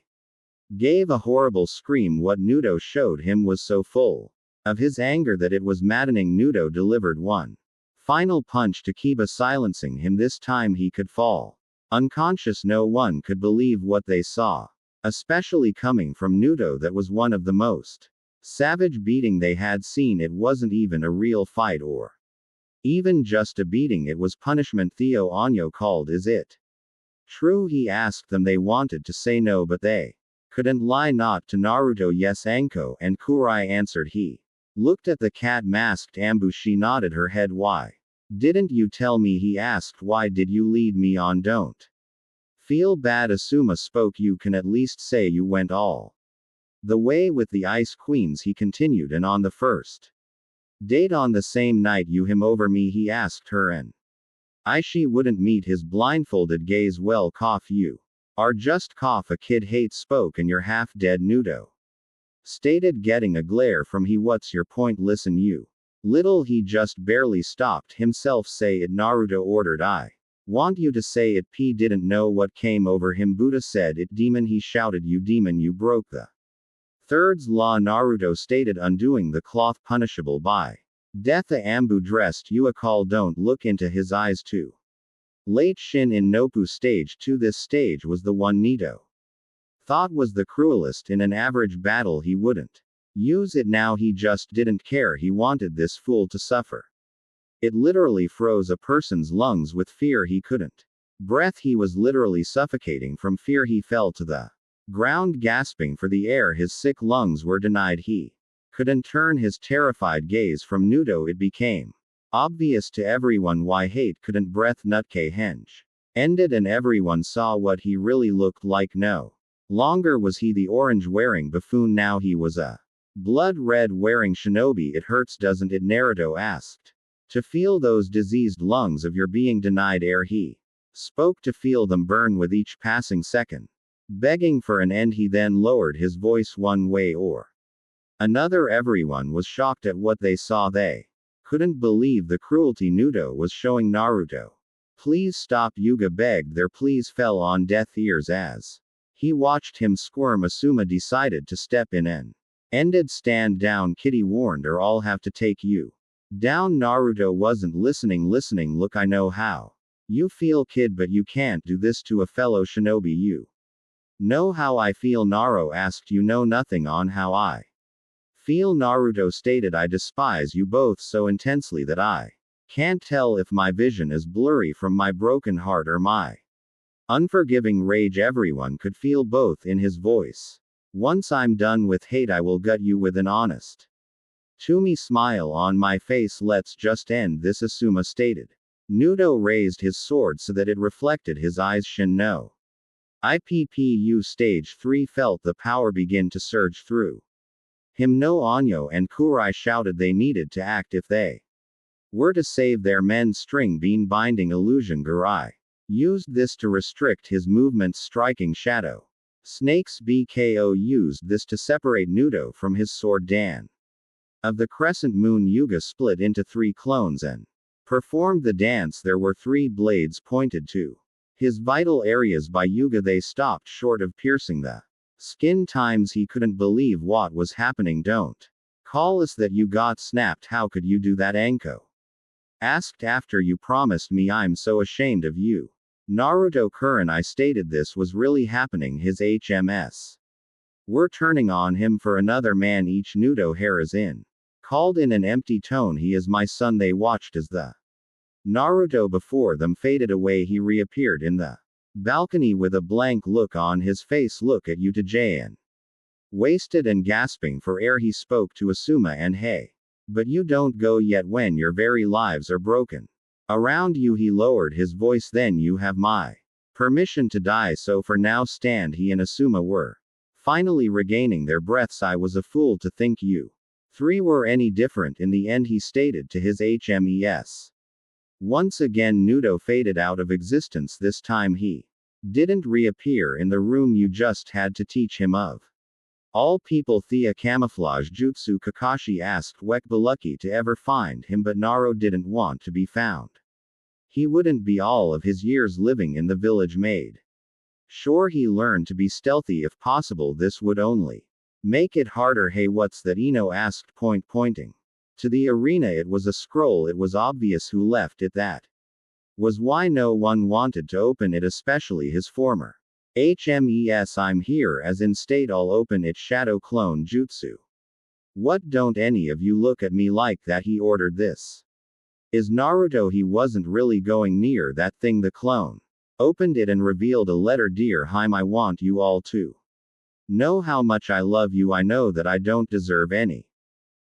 gave a horrible scream. What Naruto showed him was so full of his anger that it was maddening. Naruto delivered one final punch to Kiba, silencing him. This time he could fall unconscious. No one could believe what they saw, especially coming from Naruto. That was one of the most savage beating they had seen. It wasn't even a real fight or even just a beating. It was punishment. Theo Anyo called. Is it true? He asked them. They wanted to say no, but they couldn't lie. Not to Naruto. Yes, Anko and Kurenai answered. He looked at the cat-masked ambush. She nodded her head. Why didn't you tell me? He asked. Why did you lead me on? Don't feel bad. Asuma spoke. You can at least say you went all the way with the Ice Queens, he continued. And on the first date on the same night, you him over me? He asked her, and she wouldn't meet his blindfolded gaze. Well, cough, you are just cough. A kid hate spoke, and you're half dead. Naruto stated, getting a glare from he. What's your point? Listen, you little. He just barely stopped himself. Say it, Naruto ordered. I want you to say it. P didn't know what came over him. Buddha said it. Demon, he shouted. You demon, you broke the third's law, Naruto stated, undoing the cloth punishable by death. A Ambu dressed you a call. Don't look into his eyes too late. Shin in Noppu stage 2. This stage was the one Nito thought was the cruelest. In an average battle he wouldn't use it. Now he just didn't care. He wanted this fool to suffer. It literally froze a person's lungs with fear. He couldn't breath. He was literally suffocating from fear. He fell to the ground, gasping for the air. His sick lungs were denied. He couldn't turn his terrified gaze from Naruto. It became obvious to everyone why hate couldn't breath. Nutke Henge ended and everyone saw what he really looked like. No longer was he the orange wearing buffoon. Now he was a blood red wearing shinobi. It hurts, doesn't it? Naruto asked. To feel those diseased lungs of your being denied air. He spoke, to feel them burn with each passing second. Begging for an end, he then lowered his voice. One way or another, everyone was shocked at what they saw. They couldn't believe the cruelty Naruto was showing Naruto. Please stop, Yuga begged. Their pleas fell on deaf ears as he watched him squirm. Asuma decided to step in and ended. Stand down, Kitty warned, or I'll have to take you down. Naruto wasn't listening. Look, I know how you feel, kid, but you can't do this to a fellow shinobi. You know how I feel? Naruto asked. You know nothing on how I feel, Naruto stated. I despise you both so intensely that I can't tell if my vision is blurry from my broken heart or my unforgiving rage. Everyone could feel both in his voice. Once I'm done with hate, I will gut you with an honest to me smile on my face. Let's just end this, Asuma stated. Naruto raised his sword so that it reflected his eyes. Shin no IPPU stage 3 felt the power begin to surge through him. No Anyo and Kurai shouted they needed to act if they were to save their men. String bean binding illusion. Gurai used this to restrict his movements. Striking shadow snakes. BKO used this to separate Naruto from his sword. Dan of the crescent moon. Yuga split into 3 clones and performed the dance. There were 3 blades pointed to his vital areas by Yuga. They stopped short of piercing the skin. Times he couldn't believe what was happening. Don't call us that, you got snapped. How could you do that? Anko asked. After you promised me. I'm so ashamed of you. Naruto Kurenai stated this was really happening. His HMS were turning on him for another man. Each Naruto hair is in called in an empty tone. He is my son. They watched as the Naruto before them faded away. He reappeared in the balcony with a blank look on his face. Look at you, to Jayan. Wasted and gasping for air, he spoke to Asuma and Hey. But you don't go yet when your very lives are broken around you. He lowered his voice. Then you have my permission to die. So for now stand. He and Asuma were finally regaining their breaths. I was a fool to think you 3 were any different in the end, he stated to his HMES. Once again Naruto faded out of existence. This time he didn't reappear in the room. You just had to teach him of all people Thea camouflage jutsu. Kakashi asked. Weck be lucky to ever find him, but Naruto didn't want to be found. He wouldn't be all of his years living in the village made sure he learned to be stealthy if possible. This would only make it harder. Hey, what's that? Ino asked, pointing to the arena. It was a scroll. It was obvious who left it. That was why no one wanted to open it, especially his former HMES. I'm here, as in state. I'll open it. Shadow clone jutsu. What, don't any of you look at me like that. He ordered. This is Naruto. He wasn't really going near that thing. The clone opened it and revealed a letter. Dear Haim, I want you all to know how much I love you. I know that I don't deserve any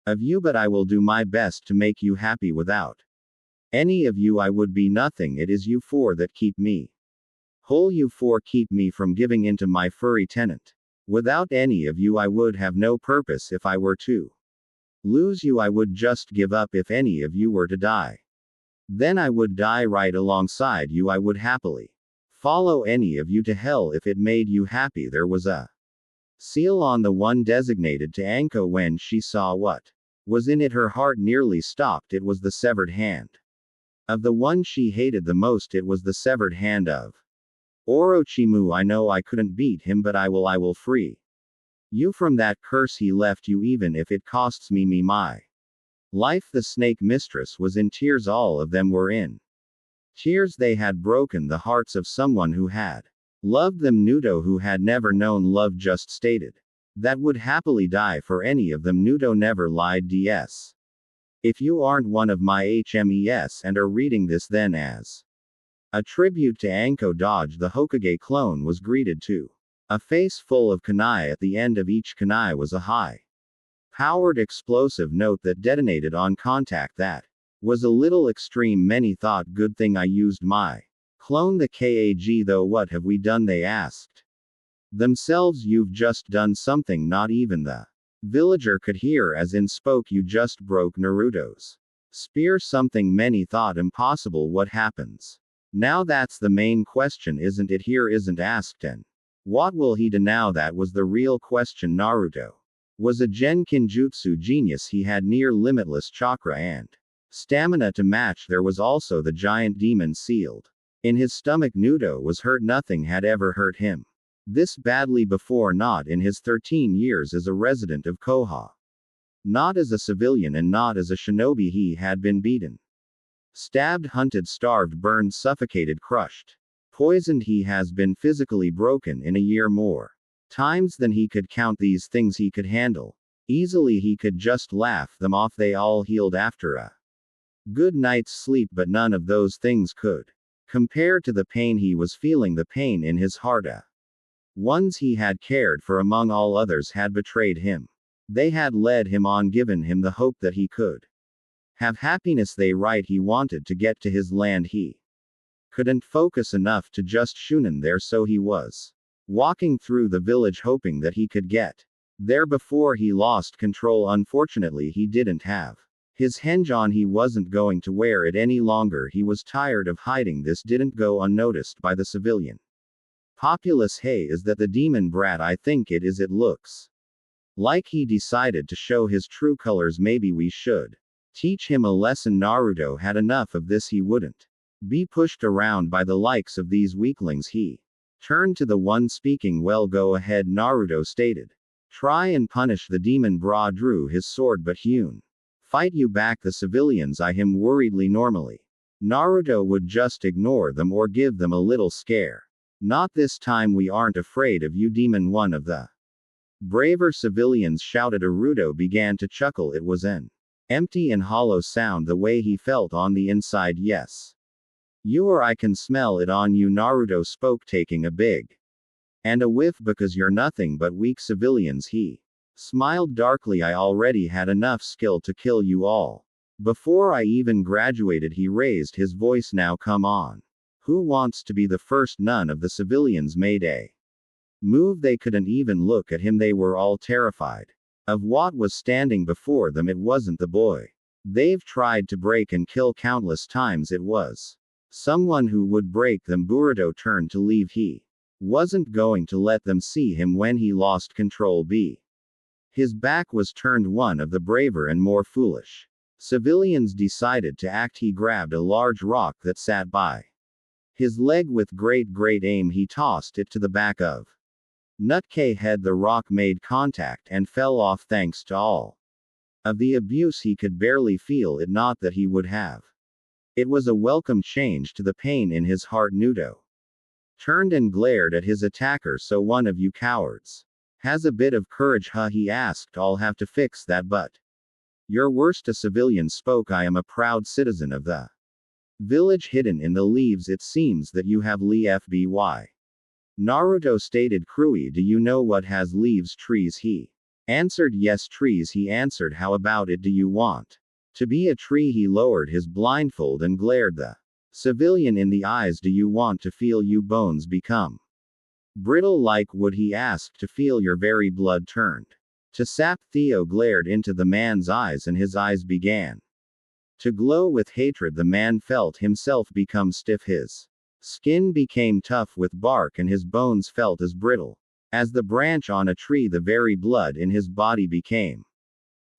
of you, but I will do my best to make you happy. Without any of you I would be nothing. It is you 4 that keep me whole. You 4 keep me from giving into my furry tenant. Without any of you I would have no purpose. If I were to lose you I would just give up. If any of you were to die, then I would die right alongside you. I would happily follow any of you to hell if it made you happy. There was a seal on the one designated to Anko. When she saw what was in it, her heart nearly stopped. It was the severed hand of the one she hated the most. It was the severed hand of Orochimaru. I know I couldn't beat him, but I will free you from that curse he left you, even if it costs me my life. The snake mistress was in tears. All of them were in tears. They had broken the hearts of someone who had loved them. Naruto, who had never known love, just stated that would happily die for any of them. Naruto never lied. DS. If you aren't one of my HMES and are reading this, then as a tribute to Anko, Dodge the Hokage clone was greeted to a face full of kunai. At the end of each kunai was a high-powered explosive note that detonated on contact. That was a little extreme. Many thought, good thing I used my clone the KAG though. What have we done? They asked themselves. You've just done something not even the villager could hear, as in spoke. You just broke Naruto's spear. Something many thought impossible. What happens now? That's the main question, isn't it? Here isn't asked, and what will he do now? That was the real question. Naruto was a Genkinjutsu genius. He had near limitless chakra and stamina to match. There was also the giant demon sealed in his stomach. Naruto was hurt. Nothing had ever hurt him this badly before, not in his 13 years as a resident of Koha. Not as a civilian and not as a shinobi. He had been beaten, stabbed, hunted, starved, burned, suffocated, crushed, poisoned. He has been physically broken in a year more times than he could count. These things he could handle easily. He could just laugh them off. They all healed after a good night's sleep, but none of those things could compare to the pain he was feeling. The pain in his heart. Ones he had cared for among all others had betrayed him. They had led him on, given him the hope that he could have happiness. They right. He wanted to get to his land. He couldn't focus enough to just shunin there, so he was walking through the village hoping that he could get there before he lost control. Unfortunately, he didn't have his henge on. He wasn't going to wear it any longer. He was tired of hiding. This didn't go unnoticed by the civilian populace. Hey, is that the demon brat? I think it is. It looks like he decided to show his true colors. Maybe we should teach him a lesson. Naruto had enough of this. He wouldn't be pushed around by the likes of these weaklings. He turned to the one speaking. Well, go ahead, Naruto stated. Try and punish the demon. Bra drew his sword, but Hyun fight you back. The civilians eye him worriedly. Normally, Naruto would just ignore them or give them a little scare. Not this time. We aren't afraid of you, demon. One of the braver civilians shouted. Naruto began to chuckle. It was an empty and hollow sound, the way he felt on the inside. Yes, you are. I can smell it on you, Naruto spoke, taking a big and a whiff. Because you're nothing but weak civilians. He smiled darkly. I already had enough skill to kill you all before I even graduated. He raised his voice. Now come on. Who wants to be the first? None of the civilians made a move. They couldn't even look at him. They were all terrified of what was standing before them. It wasn't the boy they've tried to break and kill countless times. It was someone who would break them. Boruto turned to leave. He wasn't going to let them see him when he lost control. His back was turned. One of the braver and more foolish civilians decided to act. He grabbed a large rock that sat by his leg. With great aim, he tossed it to the back of Nutke head. The rock made contact and fell off. Thanks to all of the abuse, he could barely feel it. Not that he would have. It was a welcome change to the pain in his heart. Naruto turned and glared at his attacker. So one of you cowards has a bit of courage, huh? He asked. I'll have to fix that, but you're worst. A civilian spoke. I am a proud citizen of the village hidden in the leaves. It seems that you have Lee FBY. Naruto stated. Krui, do you know what has leaves? Trees. He answered. Yes, trees. He answered. How about it? Do you want to be a tree? He lowered his blindfold and glared the civilian in the eyes. Do you want to feel you bones become brittle like wood? He asked. To feel your very blood turned to sap? Theo glared into the man's eyes and his eyes began to glow with hatred. The man felt himself become stiff. His skin became tough with bark and his bones felt as brittle As the branch on a tree, the very blood in his body became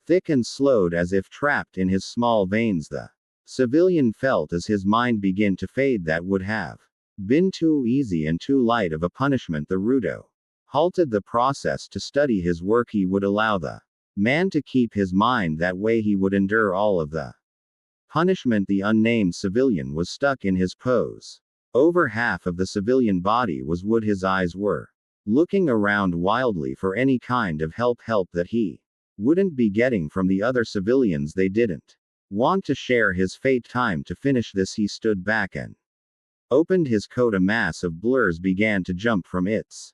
thick and slowed as if trapped in his small veins. The civilian felt as his mind began to fade that would have been too easy and too light of a punishment. The Rudo halted the process to study his work. He would allow the man to keep his mind that way. He would endure all of the punishment. The unnamed civilian was stuck in his pose. Over half of the civilian body was wood. His eyes were looking around wildly for any kind of help that he wouldn't be getting from the other civilians. They didn't want to share his fate. Time to finish this. He stood back and opened his coat. A mass of blurs began to jump from its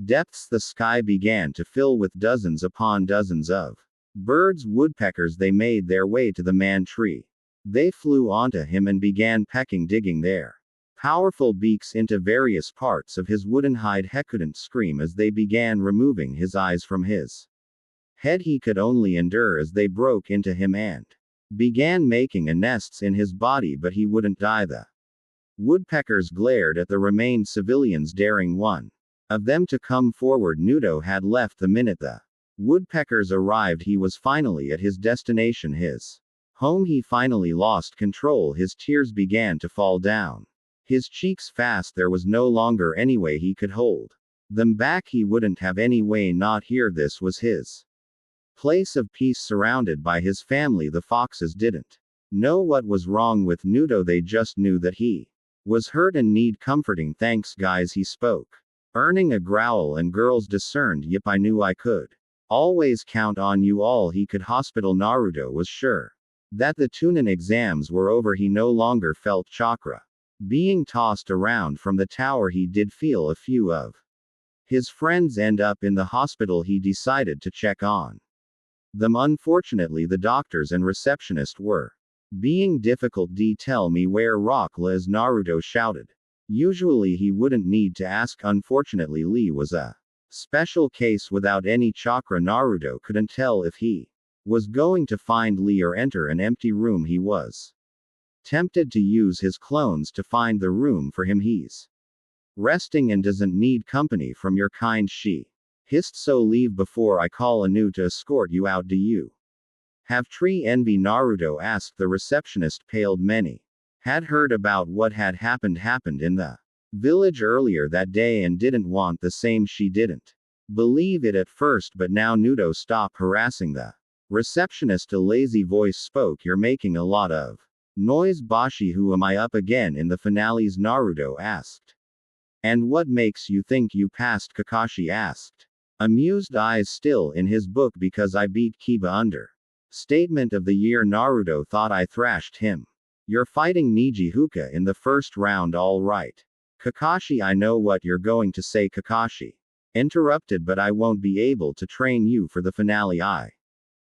depths. The sky began to fill with dozens upon dozens of birds, woodpeckers. They made their way to the man tree. They flew onto him and began pecking, digging their powerful beaks into various parts of his wooden hide. He couldn't scream as they began removing his eyes from his head. He could only endure as they broke into him and began making a nests in his body, but he wouldn't die. The woodpeckers glared at the remained civilians, daring one of them to come forward. Naruto had left the minute the woodpeckers arrived. He was finally at his destination, his home. He finally lost control. His tears began to fall down his cheeks fast. There was no longer any way he could hold them back. He wouldn't have any way not here. This was his place of peace, surrounded by his family. The foxes didn't know what was wrong with Naruto. They just knew that he was hurt and need comforting. Thanks guys, he spoke, earning a growl, and girls discerned. Yep, I knew I could always count on you all. He could hospital. Naruto was sure that the Tunin exams were over. He no longer felt chakra being tossed around from the tower. He did feel a few of his friends end up in the hospital. He decided to check on them. Unfortunately, the doctors and receptionist were being difficult. Tell me where Rockla is, Naruto shouted. Usually he wouldn't need to ask. Unfortunately, Lee was a special case without any chakra. Naruto couldn't tell if he was going to find Lee or enter an empty room. He was tempted to use his clones to find the room for him. He's resting and doesn't need company from your kind, she hissed. So leave before I call Anu to escort you out. Do you have tree envy? Naruto asked the receptionist. Paled. Many had heard about what had happened in the village earlier that day and didn't want the same. She didn't believe it at first, but now Naruto, stop harassing the receptionist. A lazy voice spoke. You're making a lot of noise, Bashi. Who am I up again in the finales? Naruto asked. And what makes you think you passed? Kakashi asked, amused, eyes still in his book. Because I beat Kiba under statement of the year. Naruto thought I thrashed him. You're fighting Niji Huka in the first round, all right. Kakashi, I know what you're going to say. Kakashi interrupted, but I won't be able to train you for the finale. I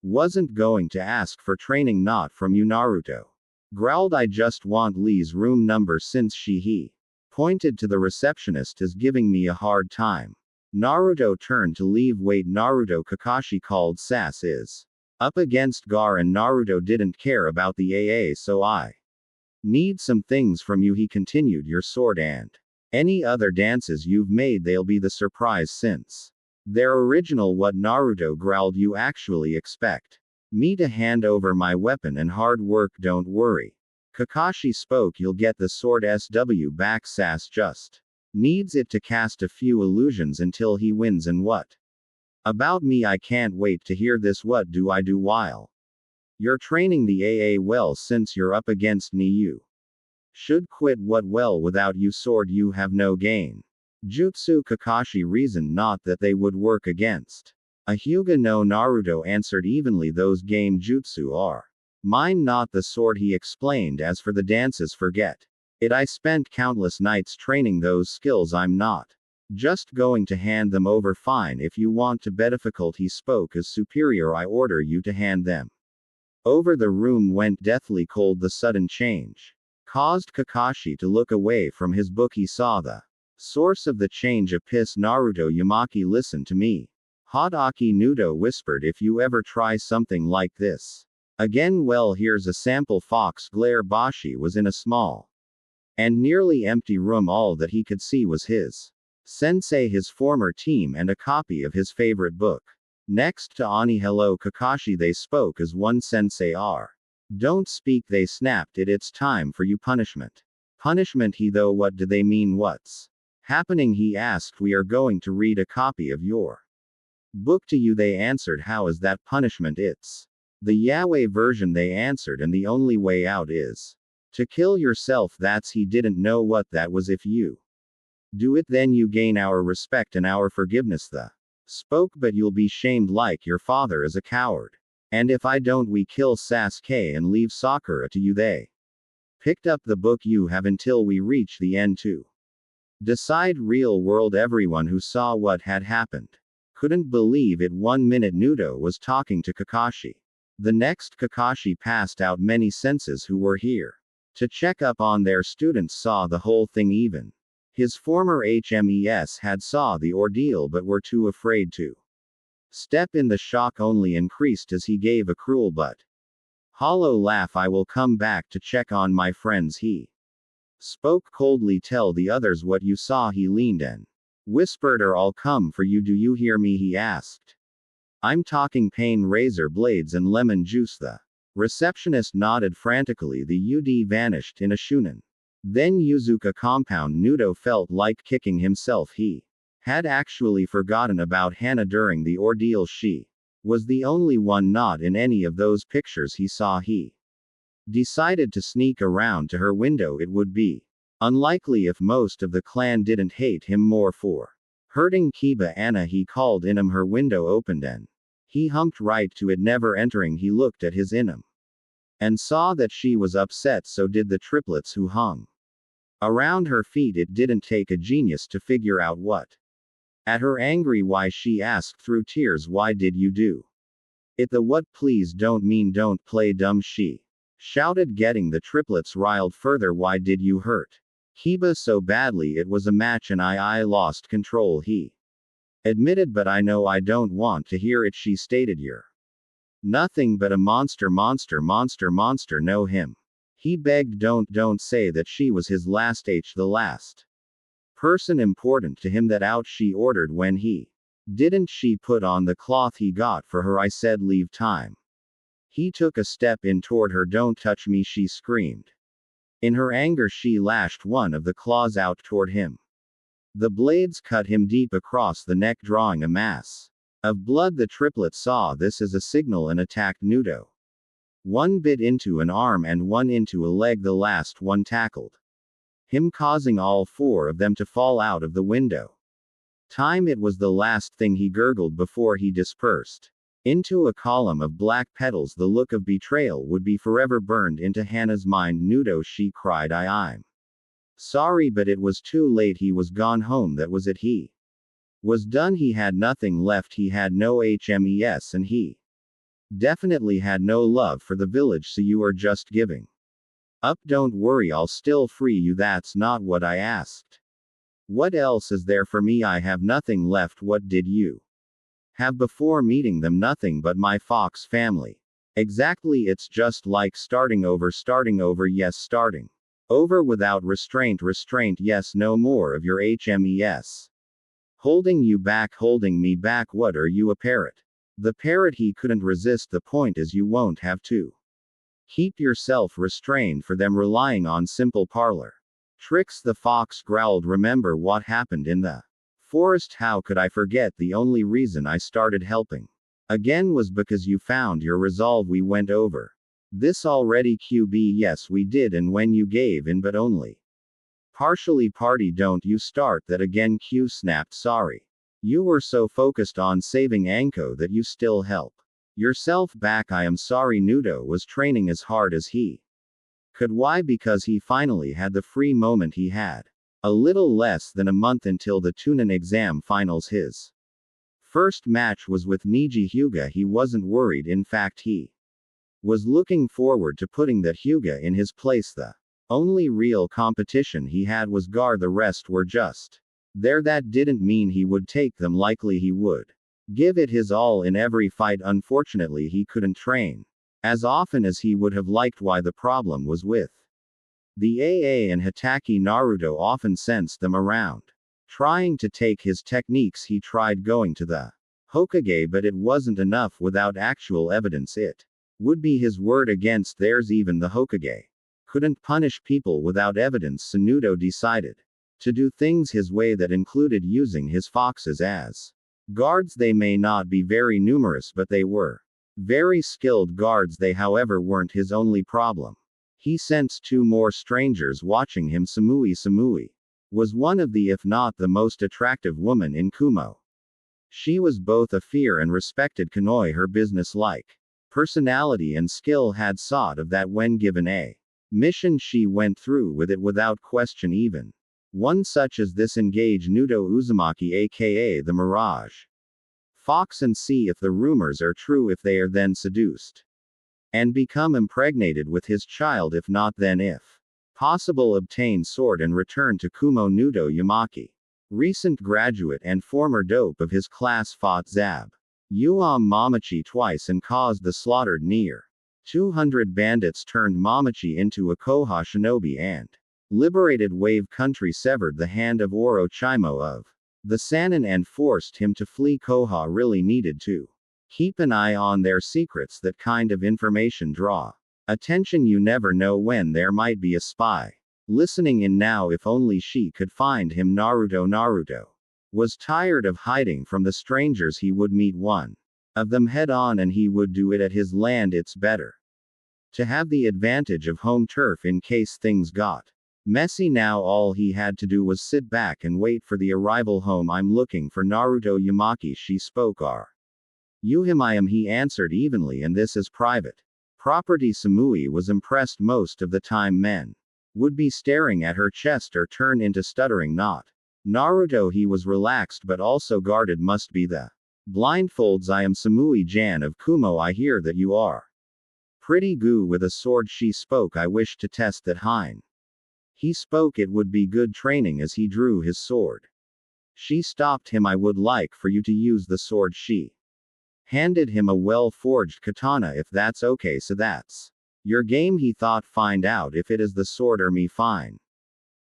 wasn't going to ask for training, not from you, Naruto growled. I just want Lee's room number since he pointed to the receptionist as giving me a hard time. Naruto turned to leave. Wait, Naruto, Kakashi called. Sass is up against Gar and Naruto didn't care about the AA, so I need some things from you, he continued. Your sword and any other dances you've made, they'll be the surprise since they're original. What? Naruto growled. You actually expect me to hand over my weapon and hard work? Don't worry, Kakashi spoke. You'll get the sword SW back. Sass just needs it to cast a few illusions until he wins. And what about me? I can't wait to hear this. What do I do while you're training the AA? Well, since you're up against me, you should quit. What? Well, without you sword you have no gain. Jutsu. Kakashi reasoned. Not that they would work against a Hyuga. No, Naruto answered evenly. Those game jutsu are mine, not the sword, he explained. As for the dances, forget it. I spent countless nights training those skills. I'm not just going to hand them over. Fine, if you want to bet. Difficult, he spoke as superior. I order you to hand them over. The room went deathly cold. The sudden change caused Kakashi to look away from his book. He saw the source of the change. A piss. Naruto, Yamaki, listen to me. Hodaki, Naruto whispered. If you ever try something like this again, well, here's a sample. Fox glare. Bashi was in a small and nearly empty room. All that he could see was his Sensei his former team and a copy of his favorite book. Next to Ani hello Kakashi they spoke as one sensei R. Don't speak they snapped it's time for you punishment. Punishment he though what do they mean what's happening he asked we are going to read a copy of your book to you they answered how is that punishment it's the Yahweh version they answered and the only way out is to kill yourself that's he didn't know what that was if you do it then you gain our respect and our forgiveness the spoke but you'll be shamed like your father is a coward. And if I don't we kill Sasuke and leave Sakura to you they picked up the book you have until we reach the end to decide real world everyone who saw what had happened couldn't believe it 1 minute Naruto was talking to Kakashi. The next Kakashi passed out many senses who were here to check up on their students saw the whole thing even. His former HMES had saw the ordeal but were too afraid to step in the shock only increased as he gave a cruel but hollow laugh I will come back to check on my friends he spoke coldly tell the others what you saw he leaned and whispered or I'll come for you do you hear me he asked. I'm talking pain razor blades and lemon juice the receptionist nodded frantically the UD vanished in a shunin. Then Yuzuka compound Naruto felt like kicking himself he had actually forgotten about Hana during the ordeal she was the only one not in any of those pictures he saw he decided to sneak around to her window it would be unlikely if most of the clan didn't hate him more for hurting Kiba Anna he called Inam her window opened and he humped right to it never entering he looked at his Inam and saw that she was upset so did the triplets who hung around her feet it didn't take a genius to figure out what at her angry why she asked through tears why did you do it the what please don't mean don't play dumb she shouted getting the triplets riled further why did you hurt Kiba so badly it was a match and I lost control he admitted but I know I don't want to hear it she stated you're nothing but a monster know him. He begged don't say that she was his last the last person important to him that out she ordered when he didn't she put on the cloth he got for her I said leave time. He took a step in toward her don't touch me she screamed. In her anger she lashed one of the claws out toward him. The blades cut him deep across the neck drawing a mass of blood the triplet saw this as a signal and attacked Naruto. One bit into an arm and one into a leg the last one tackled him causing all four of them to fall out of the window. Time it was the last thing he gurgled before he dispersed into a column of black petals the look of betrayal would be forever burned into Hana's mind Naruto she cried I'm sorry but it was too late he was gone home that was it he was done he had nothing left he had no HMES and he definitely had no love for the village so you are just giving up don't worry I'll still free you that's not what I asked. What else is there for me I have nothing left what did you have before meeting them nothing but my fox family. Exactly it's just like starting over yes starting over without restraint yes no more of your HMES. Holding you back holding me back what are you a parrot? The parrot he couldn't resist the point is you won't have to keep yourself restrained for them relying on simple parlor tricks the fox growled remember what happened in the forest how could I forget the only reason I started helping again was because you found your resolve we went over this already QB yes we did and when you gave in but only partially party don't you start that again Q snapped sorry. You were so focused on saving Anko that you still help yourself back I am sorry Naruto was training as hard as he could why because he finally had the free moment he had a little less than a month until the Tunin exam finals his first match was with Niji Hyuga he wasn't worried in fact he was looking forward to putting that Hyuga in his place the only real competition he had was Gar the rest were just there that didn't mean he would take them likely he would give it his all in every fight unfortunately he couldn't train as often as he would have liked why the problem was with the AA and Hitaki Naruto often sensed them around Trying to take his techniques, he tried going to the Hokage, but it wasn't enough without actual evidence. It would be his word against theirs. Even the Hokage couldn't punish people without evidence. Sanudo decided to do things his way, that included using his foxes as guards. They may not be very numerous, but they were very skilled guards. They, however, weren't his only problem. He sensed two more strangers watching him. Samui was one of the, if not the most attractive woman in Kumo. She was both a fear and respected Kunoi. Her business-like personality and skill had sort of that. When given a mission, she went through with it without question. Even one such as this. Engage Nudo Uzumaki, aka the Mirage Fox, and see if the rumors are true. If they are, then seduced and become impregnated with his child. If not, then if possible, obtain sword and return to Kumo. Nudo Yamaki, recent graduate and former dope of his class, fought Zab Yuam Mamachi twice and caused the slaughtered near 200 bandits, turned Mamachi into a Koha shinobi, and liberated Wave Country, severed the hand of Orochimaru of the Sannin, and forced him to flee. Koha really needed to keep an eye on their secrets. That kind of information draw attention. You never know when there might be a spy listening in. Now, if only she could find him. Naruto was tired of hiding from the strangers. He would meet one of them head on, and he would do it at his land. It's better to have the advantage of home turf in case things got messy. Now all he had to do was sit back and wait for the arrival home. I'm looking for Naruto Yamaki. She spoke. Are you him? I am, he answered evenly, and this is private property. Samui was impressed. Most of the time men would be staring at her chest or turn into stuttering. Not Naruto. He was relaxed but also guarded. Must be the blindfolds. I am Samui-Jan of Kumo. I hear that you are pretty good with a sword. She spoke. I wish to test that. Hein. He spoke. It would be good training. As he drew his sword, she stopped him. I would like for you to use the sword. She handed him a well-forged katana. If that's okay. So that's your game, he thought. Find out if it is the sword or me. Fine.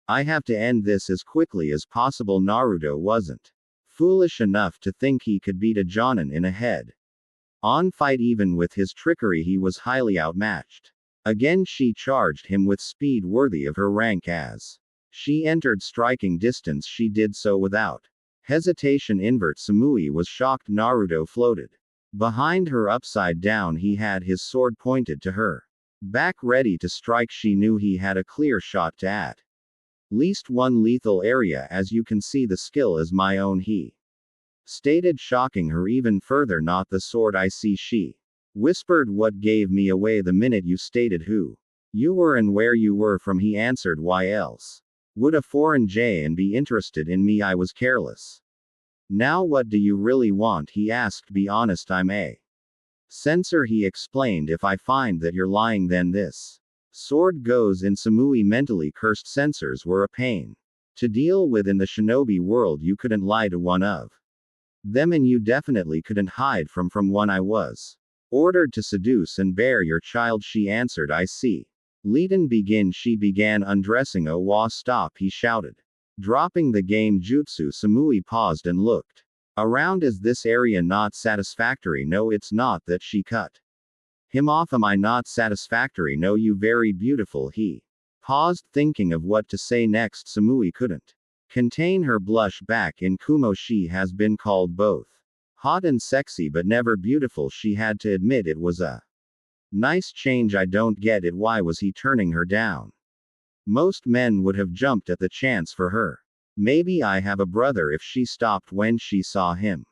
I have to end this as quickly as possible. Naruto wasn't foolish enough to think he could beat a Jonin in a head-on fight. Even with his trickery, he was highly outmatched. Again she charged him with speed worthy of her rank. As she entered striking distance, she did so without hesitation. Invert Samui was shocked. Naruto floated behind her upside down. He had his sword pointed to her back, ready to strike. She knew he had a clear shot to at least one lethal area. As you can see, the skill is my own, he stated, shocking her even further. Not the sword I see, she whispered. What gave me away the minute you stated who you were and where you were from? He answered. Why else would a foreign Jin be interested in me? I was careless. Now what do you really want? He asked. Be honest, I'm a censor, he explained. If I find that you're lying, then this sword goes in. Samui mentally cursed. Censors were a pain to deal with in the shinobi world. You couldn't lie to one of them, and you definitely couldn't hide from one. I was ordered to seduce and bear your child, she answered. I see. Leiden, begin. She began undressing. Oh, wa, stop, he shouted, dropping the game jutsu. Samui paused and looked around. Is this area not satisfactory? No, it's not. That she cut him off. Am I not satisfactory? No, you very beautiful. He paused, thinking of what to say next. Samui couldn't contain her blush. Back in Kumo, she has been called both hot and sexy, but never beautiful. She had to admit it was a nice change. I don't get it. Why was he turning her down? Most men would have jumped at the chance for her. Maybe I have a brother. If she stopped when she saw him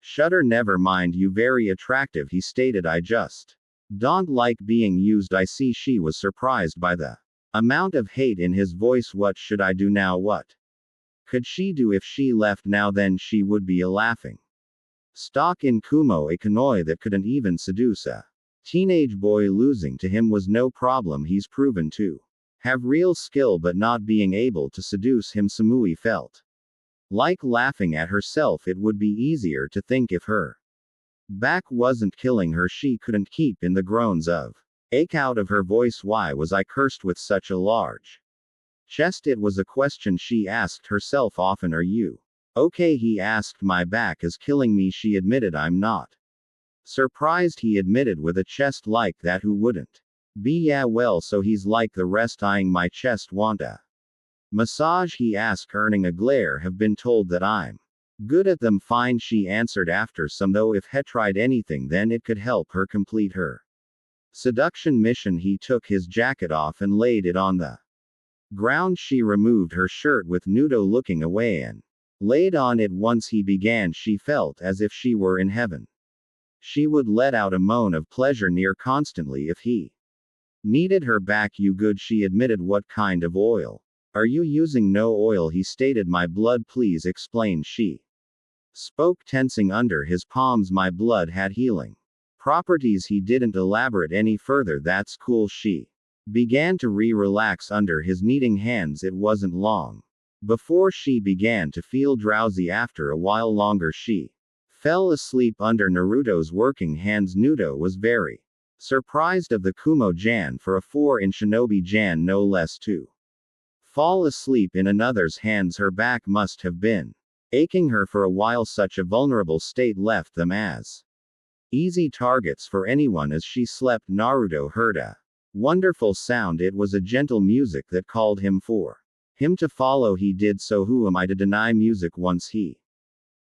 shudder. Never mind, you very attractive, he stated. I just don't like being used. I see. She was surprised by the amount of hate in his voice. What should I do now? What could she do? If she left now, then she would be a laughing stock in Kumo, a Kunoi that couldn't even seduce a teenage boy. Losing to him was no problem. He's proven to have real skill, but not being able to seduce him. Samui felt like laughing at herself. It would be easier to think if her back wasn't killing her. She couldn't keep in the groans of ache out of her voice. Why was I cursed with such a large Chest. It was a question she asked herself often. Are you okay? He asked. My back is killing me, she admitted. I'm not. Surprised, he admitted with a chest like that. Who wouldn't be? Yeah, well, so he's like the rest, eyeing my chest. Want a massage? He asked, earning a glare. Have been told that I'm good at them. Fine, she answered. After some, though, if he tried anything, then it could help her complete her seduction mission. He took his jacket off and laid it on the ground. She removed her shirt with Nudo looking away and laid on it. Once he began, she felt as if she were in heaven. She would let out a moan of pleasure near constantly if he needed her back. You good? She admitted. What kind of oil are you using? No oil, he stated. My blood, please explain, she spoke, tensing under his palms. My blood had healing properties. He didn't elaborate any further. That's cool. She began to relax under his kneading hands. It wasn't long before she began to feel drowsy. After a while longer, she fell asleep under Naruto's working hands. Nudo was very surprised of the Kumo-jan for a 4 in shinobi-jan no less to fall asleep in another's hands. Her back must have been aching her for a while. Such a vulnerable state left them as easy targets for anyone. As she slept, Naruto heard a wonderful sound. It was a gentle music that called him for him to follow. He did so. Who am I to deny music? Once he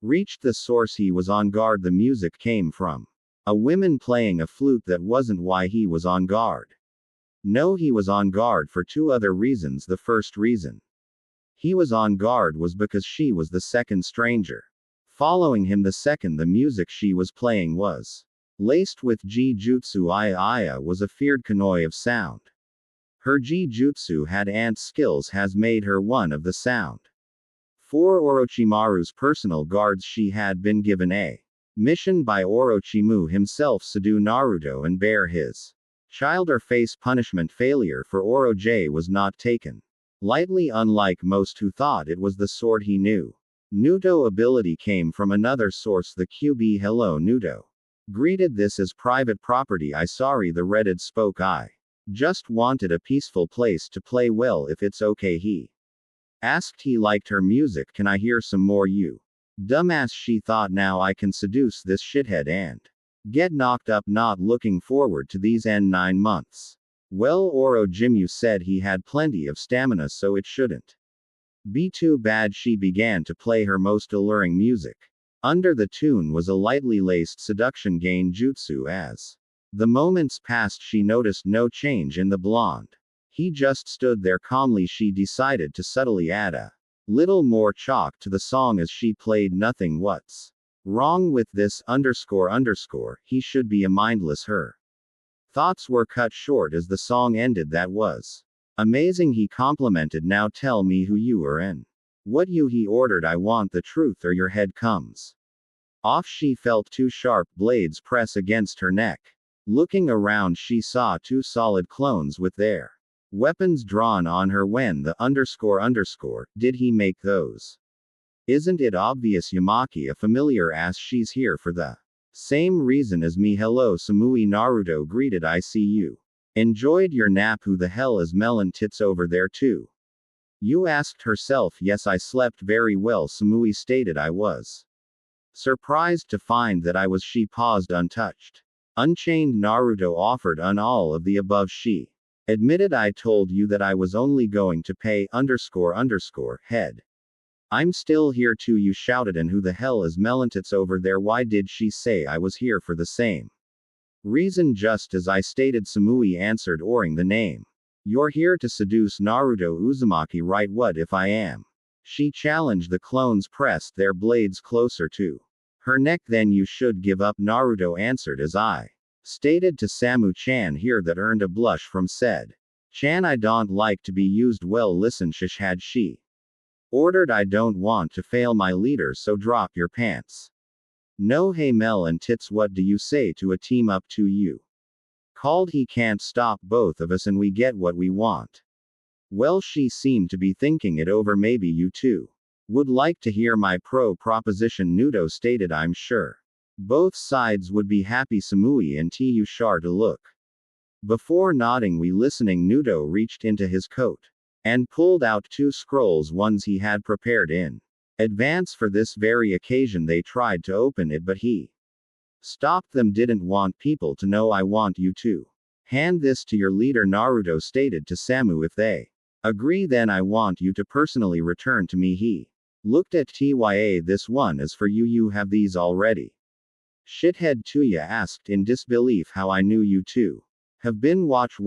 reached the source, he was on guard. The music came from a woman playing a flute. That wasn't why he was on guard. No, he was on guard for 2 other reasons. The first reason he was on guard was because she was the second stranger following him. The second, the music she was playing was laced with Ji-jutsu. Aya was a feared kanoi of sound. Her Ji-jutsu had ant skills, has made her one of the sound. 4 Orochimaru's personal guards. She had been given a mission by Orochimaru himself: subdue Naruto and bear his child or face punishment. Failure for Orochi was not taken lightly, unlike most who thought it was the sword he knew. Nudo ability came from another source. The QB. Hello, Nudo greeted. This is private property. I sorry, the Reddit spoke. I just wanted a peaceful place to play. Well, if it's okay, he asked. He liked her music. Can I hear some more? You dumbass, she thought. Now I can seduce this shithead and get knocked up. Not looking forward to these 9 months. Well, Orochimaru said he had plenty of stamina, so it shouldn't be too bad. She began to play her most alluring music. Under the tune was a lightly laced seduction gain jutsu. As the moments passed, she noticed no change in the blonde. He just stood there calmly. She decided to subtly add a little more chalk to the song as she played. Nothing what's wrong with this, __, he should be a mindless. Her thoughts were cut short as the song ended. That was amazing, he complimented. Now tell me who you are and what you, he ordered. I want the truth or your head comes off. She felt 2 sharp blades press against her neck. Looking around, she saw 2 solid clones with their weapons drawn on her. When the __, did he make those? Isn't it obvious? Yamaki, a familiar, asked. She's here for the same reason as me. Hello, Samui, Naruto greeted. I see you enjoyed your nap. Who the hell is Melon Tits over there too? You asked herself. Yes, I slept very well, Samui stated. I was surprised to find that I was. She paused. Untouched, unchained, Naruto offered. All of the above, she admitted. I told you that I was only going to pay __, head. I'm still here too, you shouted. And who the hell is Melantits over there? Why did she say I was here for the same reason? Just as I stated, Samui answered, oring the name. You're here to seduce Naruto Uzumaki, right? What if I am? She challenged. The clones pressed their blades closer to her neck. Then you should give up, Naruto answered. As I stated to Samu-chan here. That earned a blush from said Chan. I don't like to be used. Well, listen, shish, had she ordered. I don't want to fail my leader, so drop your pants. No, hey Mel and Tits, what do you say to a team up to you? Called. He can't stop both of us and we get what we want. Well, she seemed to be thinking it over. Maybe you two would like to hear my proposition, Nudo stated. I'm sure both sides would be happy. Samui and Tu shar to look before nodding. We listening. Nudo reached into his coat and pulled out 2 scrolls, ones he had prepared in advance for this very occasion. They tried to open it, but he stopped them. Didn't want people to know. I want you to hand this to your leader, Naruto stated to Samu. If they agree, then I want you to personally return to me. He looked at Tya. This one is for you. You have these already. Shithead Tuya asked in disbelief. How I knew you two have been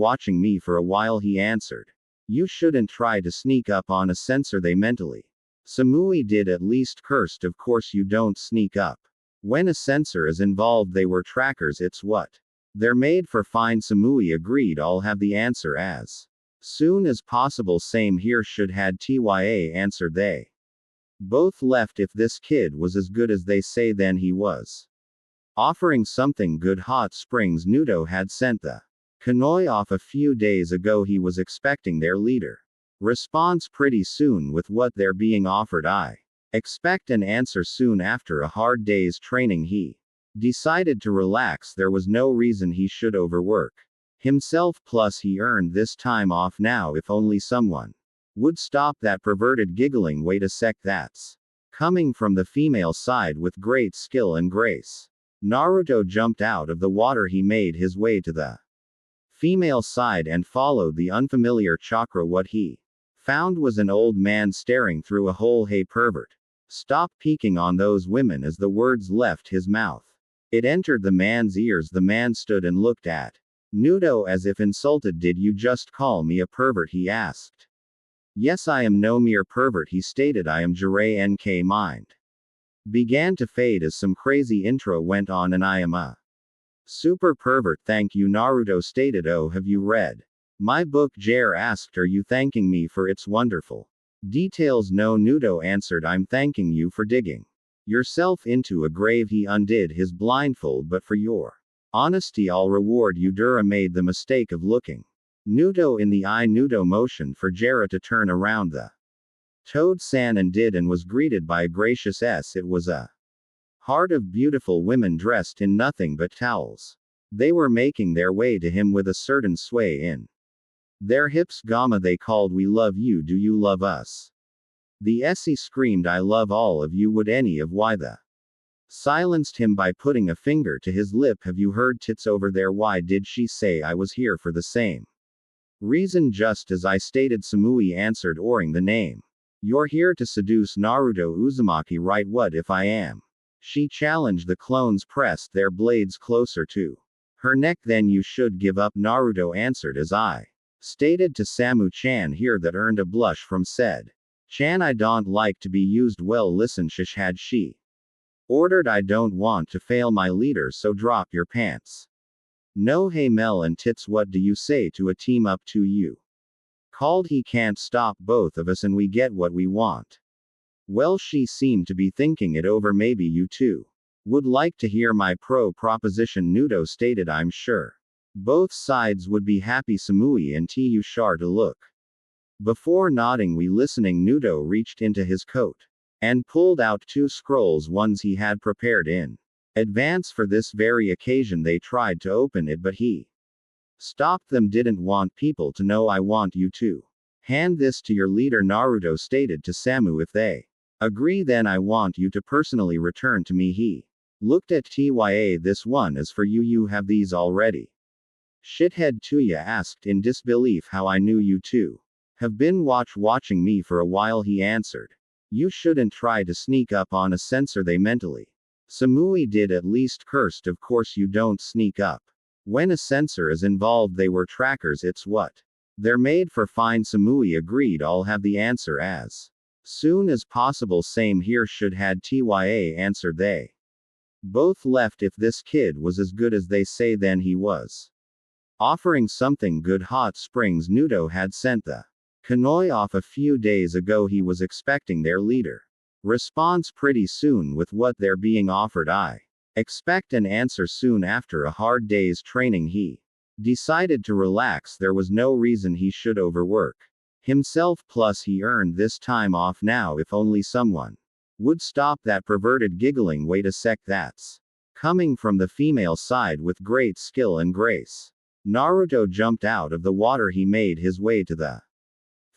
watching me for a while, he answered. You shouldn't try to sneak up on a censor, they mentally. Samui did, at least cursed. Of course you don't sneak up when a censor is involved. They were trackers. It's what they're made for. Fine, Samui agreed. I'll have the answer as soon as possible. Same here, should had Tya answered. They both left. If this kid was as good as they say, then he was offering something good. Hot Springs Nudo had sent the convoy off a few days ago. He was expecting their leader response pretty soon with what they're being offered. I expect an answer soon. After a hard day's training, he decided to relax. There was no reason he should overwork himself, plus he earned this time off now. If only someone would stop that perverted giggling. Wait a sec, that's coming from the female side with great skill and grace. Naruto jumped out of the water. He made his way to the female side and followed the unfamiliar chakra. What he found was an old man staring through a hole. Hey pervert, stop peeking on those women. As the words left his mouth, it entered the man's ears. The man stood and looked at Nudo as if insulted. Did you just call me a pervert, he asked. Yes, I am no mere pervert, he stated. I am Jirei. NK mind began to fade as some crazy intro went on. And I am a super pervert. Thank you, Naruto stated. Oh, have you read my book? Jair asked. Are you thanking me for its wonderful details? No, Nudo answered. I'm thanking you for digging yourself into a grave. He undid his blindfold. But for your honesty I'll reward you. Dura made the mistake of looking Nudo in the eye. Nudo motioned for Jaira to turn around the Toad-san and did, and was greeted by a gracious S. It was a horde of beautiful women dressed in nothing but towels. They were making their way to him with a certain sway in their hips. Gamma, they called. We love you. Do you love us? The Essie screamed. I love all of you. Would any of why the silenced him by putting a finger to his lip. Have you heard tits over there? Why did she say I was here for the same reason, just as I stated? Samui answered, oring the name. You're here to seduce Naruto Uzumaki, right? What if I am? She challenged. The clones pressed their blades closer to her neck. Then you should give up, Naruto answered. As I stated to Samu-chan here. That earned a blush from said Chan. I don't like to be used. Well, listen, shish, had she ordered. I don't want to fail my leader, so drop your pants. No, hey Mel and Tits, what do you say to a team up? To you called. He can't stop both of us and we get what we want. Well, she seemed to be thinking it over. Maybe you two would like to hear my proposition, Nudo stated. I'm sure both sides would be happy. Samui and Tu shar to look before nodding. We listening. Nudo reached into his coat and pulled out 2 scrolls, ones he had prepared in advance for this very occasion. They tried to open it, but he stopped them. Didn't want people to know. I want you to hand this to your leader, Naruto stated to Samu. If they agree, then I want you to personally return to me. He looked at Tya. This one is for you. You have these already. Shithead Tuya asked in disbelief. How I knew you two have been watching me for a while, he answered. You shouldn't try to sneak up on a censor, they mentally. Samui did, at least cursed. Of course you don't sneak up when a censor is involved. They were trackers. It's what they're made for. Fine, Samui agreed. I'll have the answer as soon as possible. Same here, should had Tya answered. They both left. If this kid was as good as they say, then he was offering something good. Hot Springs Nudo had sent the convoy off a few days ago. He was expecting their leader response pretty soon with what they're being offered. I expect an answer soon. After a hard day's training, he decided to relax. There was no reason he should overwork himself, plus he earned this time off now. If only someone would stop that perverted giggling. Wait a sec, that's coming from the female side with great skill and grace. Naruto jumped out of the water. He made his way to the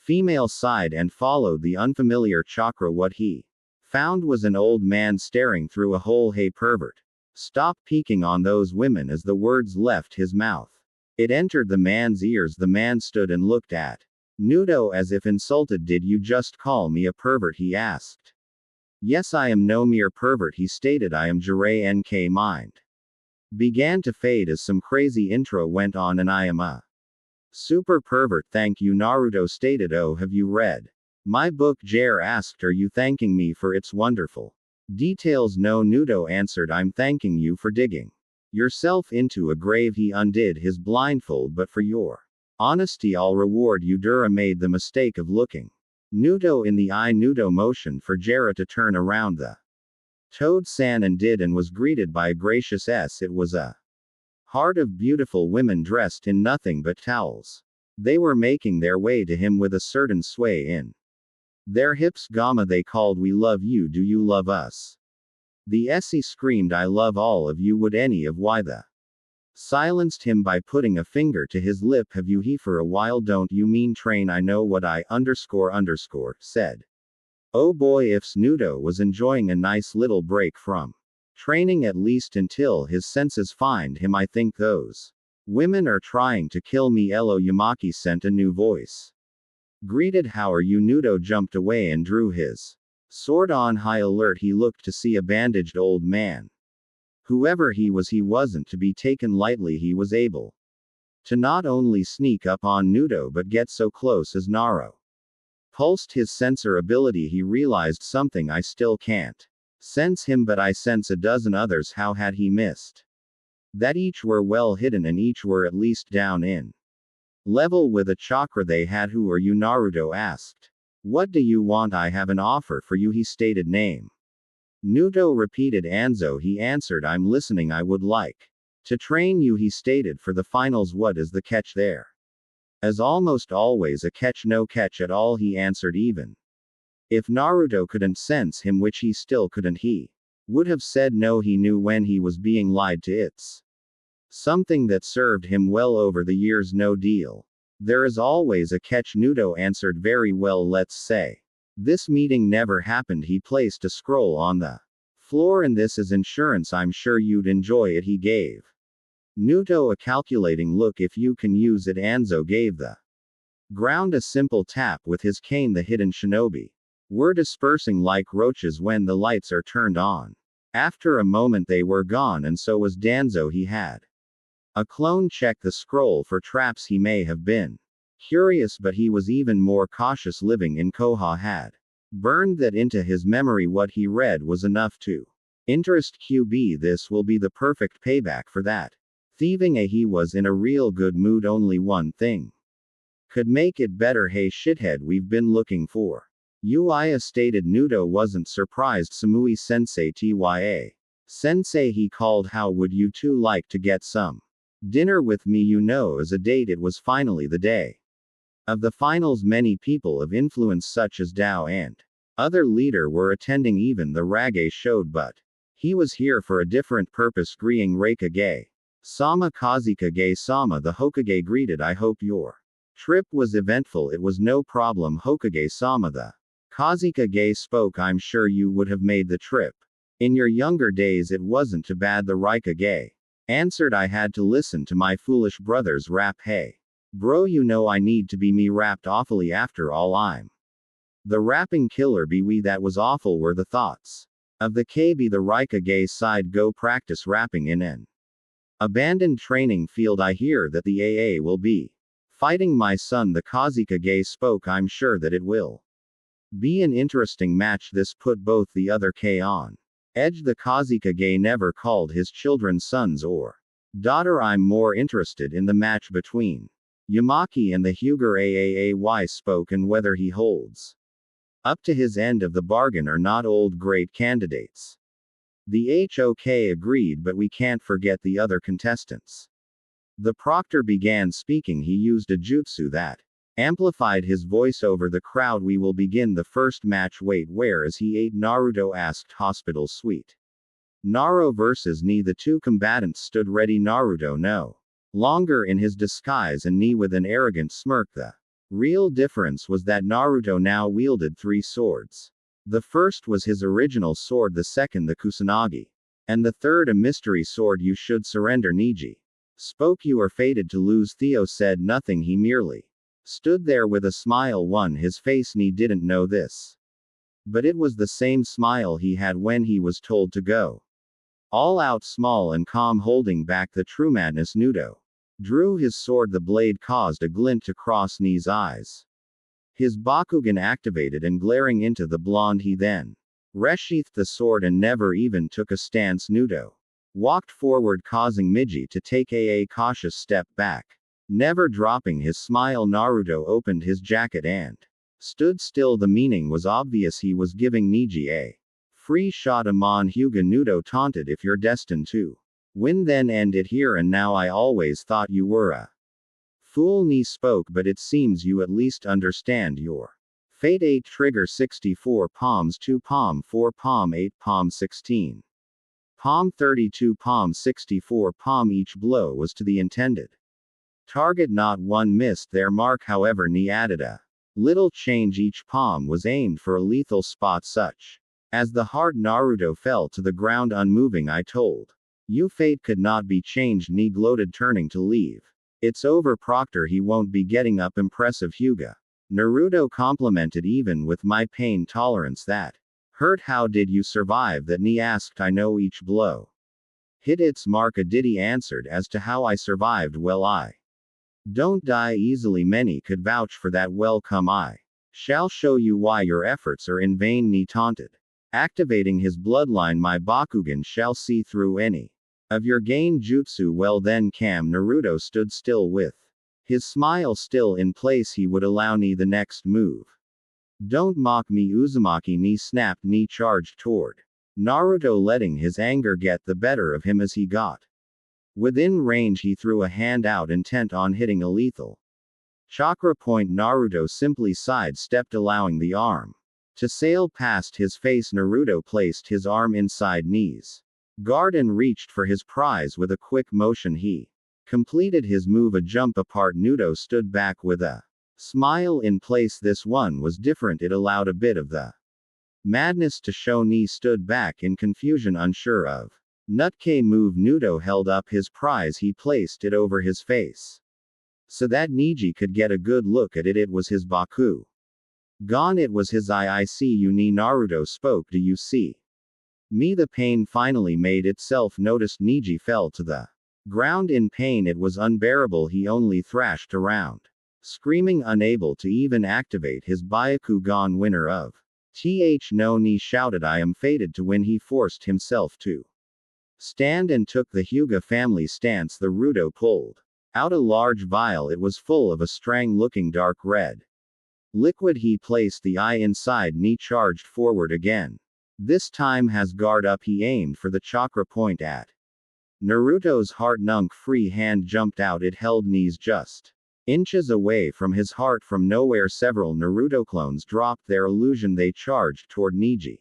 Female sighed and followed the unfamiliar chakra. What he found was an old man staring through a hole. Hey pervert. Stop peeking on those women as the words left his mouth. It entered the man's ears. The man stood and looked at Naruto as if insulted. Did you just call me a pervert? He asked. Yes, I am no mere pervert, he stated. I am Jirei NK. Mind began to fade as some crazy intro went on, and I am a super pervert. Thank you, Naruto stated. Oh, have you read my book? Jair asked. Are you thanking me for its wonderful details? No, Naruto answered. I'm thanking you for digging yourself into a grave. He undid his blindfold. But for your honesty I'll reward you. Dura made the mistake of looking Naruto in the eye. Naruto motioned for Jiraiya to turn around the Toad-san and did, and was greeted by a gracious S. It was a heart of beautiful women dressed in nothing but towels. They were making their way to him with a certain sway in their hips. Gamma, they called. We love you. Do you love us? The Essie screamed. I love all of you. Would any of why the silenced him by putting a finger to his lip. Have you he for a while? Don't you mean train? I know what I said. Oh boy, if Naruto was enjoying a nice little break from training, at least until his senses find him. I think those women are trying to kill me. Elo Yamaki sent a new voice. Greeted. How are you? Naruto jumped away and drew his sword on high alert. He looked to see a bandaged old man. Whoever he was, he wasn't to be taken lightly. He was able to not only sneak up on Naruto but get so close as Naruto pulsed his sensor ability. He realized something. I still can't sense him, but I sense a dozen others. How had he missed that? Each were well hidden and each were at least down in level with a chakra they had. Who are you? Naruto asked. What do you want? I have an offer for you, he stated. Name? Naruto repeated. Anzo, he answered. I'm listening. I would like to train you, he stated, for the finals. What is the catch there? As almost always a catch. No catch at all, he answered. Even if Naruto couldn't sense him, which he still couldn't, he would have said no. He knew when he was being lied to. It's something that served him well over the years. No deal. There is always a catch, Naruto answered. Very well, let's say this meeting never happened. He placed a scroll on the floor. And this is insurance. I'm sure you'd enjoy it. He gave Naruto a calculating look. If you can use it. Anzo gave the ground a simple tap with his cane. The hidden shinobi were dispersing like roaches when the lights are turned on. After a moment they were gone, and so was Danzo. He had a clone check the scroll for traps. He may have been curious, but he was even more cautious. Living in Koha had burned that into his memory. What he read was enough to interest QB. This will be the perfect payback for that thieving. He was in a real good mood. Only one thing could make it better. Hey shithead, we've been looking for you, Aya stated. Naruto wasn't surprised. Samui sensei tya sensei, he called. How would you two like to get some dinner with me? You know, as a date. It was finally the day of the finals. Many people of influence such as Dao and other leader were attending. Even the Rage showed, but he was here for a different purpose. Greeting Reikage Sama Kazekage Sama, the Hokage greeted. I hope your trip was eventful. It was no problem, Hokage Sama, the Kazekage spoke. I'm sure you would have made the trip in your younger days. It wasn't too bad, the Raikage answered. I had to listen to my foolish brothers rap. Hey bro, you know I need to be me rapped awfully. After all, I'm the rapping killer. Be we, that was awful, were the thoughts of the KB. The Raikage sighed. Go practice rapping in an abandoned training field. I hear that the AA will be fighting my son. The Kazekage spoke. I'm sure that it will be an interesting match. This put both the other K on edge. The Kazekage never called his children sons or daughter. I'm more interested in the match between Yamaki and the Hyuger. Aay spoke, and whether he holds up to his end of the bargain or not. Old great candidates. The HOK agreed, but we can't forget the other contestants. The proctor began speaking. He used a jutsu that amplified his voice over the crowd. We will begin the first match. Wait, where is he? Ate Naruto asked. Hospital suite. Naruto versus Ni. The two combatants stood ready. Naruto no longer in his disguise, and Ni with an arrogant smirk. The Real difference was that Naruto now wielded 3 swords. The first was his original sword, the second the Kusanagi. And the third a mystery sword. You should surrender, Neji. Spoke, you are fated to lose. Theo said nothing, he merely stood there with a smile on his face. Ni didn't know this. But it was the same smile he had when he was told to go. All out, small and calm, holding back the true madness. Naruto drew his sword. The blade caused a glint to cross Ni's eyes. His Bakugan activated, and glaring into the blonde, he then resheathed the sword and never even took a stance. Naruto walked forward, causing Miji to take a cautious step back. Never dropping his smile, Naruto opened his jacket and stood still. The meaning was obvious. He was giving Neji a free shot. Amon Hyuga, Naruto taunted. If you're destined to win, then end it here and now. I always thought you were a fool. Ni spoke, but it seems you at least understand your fate. 8 trigger 64 palms 2 palm 4 palm 8 palm 16 palm 32 palm 64 palm. Each blow was to the intended target, not one missed their mark. However, Ni added a little change. Each palm was aimed for a lethal spot, such as the heart. Naruto fell to the ground unmoving. I told you fate could not be changed. Ni gloated, turning to leave. It's over, Proctor. He won't be getting up. Impressive, Hyuga. Naruto complimented. Even with my pain tolerance, that hurt. How did you survive that? Ni asked. I know each blow hit its mark. Aditi answered. As to how I survived, well, I don't die easily. Many could vouch for that. Well, come, I shall show you why your efforts are in vain. Ni taunted. Activating his bloodline, my Bakugan shall see through any of your gain jutsu. Well then, Kam. Naruto stood still with his smile still in place. He would allow Ni the next move. Don't mock me, Uzumaki. Ni snapped. Ni charged toward Naruto, letting his anger get the better of him. As he got within range, he threw a hand out, intent on hitting a lethal chakra point. Naruto simply sidestepped, allowing the arm to sail past his face. Naruto placed his arm inside Ni's guard and reached for his prize. With a quick motion, he completed his move, a jump apart. Naruto stood back with a smile in place. This one was different. It allowed a bit of the madness to show. Ni stood back in confusion, unsure of Nutke move. Naruto held up his prize. He placed it over his face so that Neji could get a good look at it. It was his Baku gone. It was his eye. I see you, Ni. Naruto spoke. Do you see me? The pain finally made itself noticed. Neji fell to the ground in pain. It was unbearable. He only thrashed around, screaming, unable to even activate his Byakugan. Winner of no, Ni shouted. I am fated to win. He forced himself to stand and took the Hyuga family stance. The Rudo pulled out a large vial. It was full of a strang-looking dark red liquid. He placed the eye inside. Ni charged forward again. This time has guard up. He aimed for the chakra point at Naruto's heart. Nunk free hand jumped out. It held Ni's just inches away from his heart. From nowhere, several Naruto clones dropped their illusion. They charged toward Neji,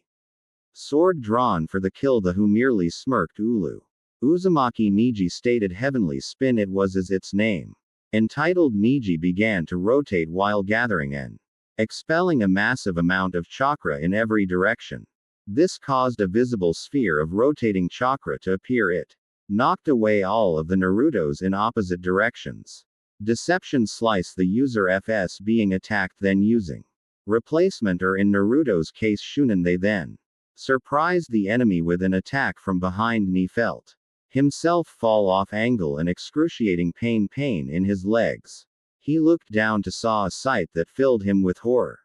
sword drawn for the kill. The who merely smirked. Ulu Uzumaki. Neji stated heavenly spin. It was as its name entitled. Neji began to rotate while gathering and expelling a massive amount of chakra in every direction. This caused a visible sphere of rotating chakra to appear. It knocked away all of the Narutos in opposite directions. Deception slice. The user FS being attacked, then using replacement, or in Naruto's case Shunin. They then surprised the enemy with an attack from behind. Ni felt himself fall off angle, and excruciating pain in his legs. He looked down to saw a sight that filled him with horror.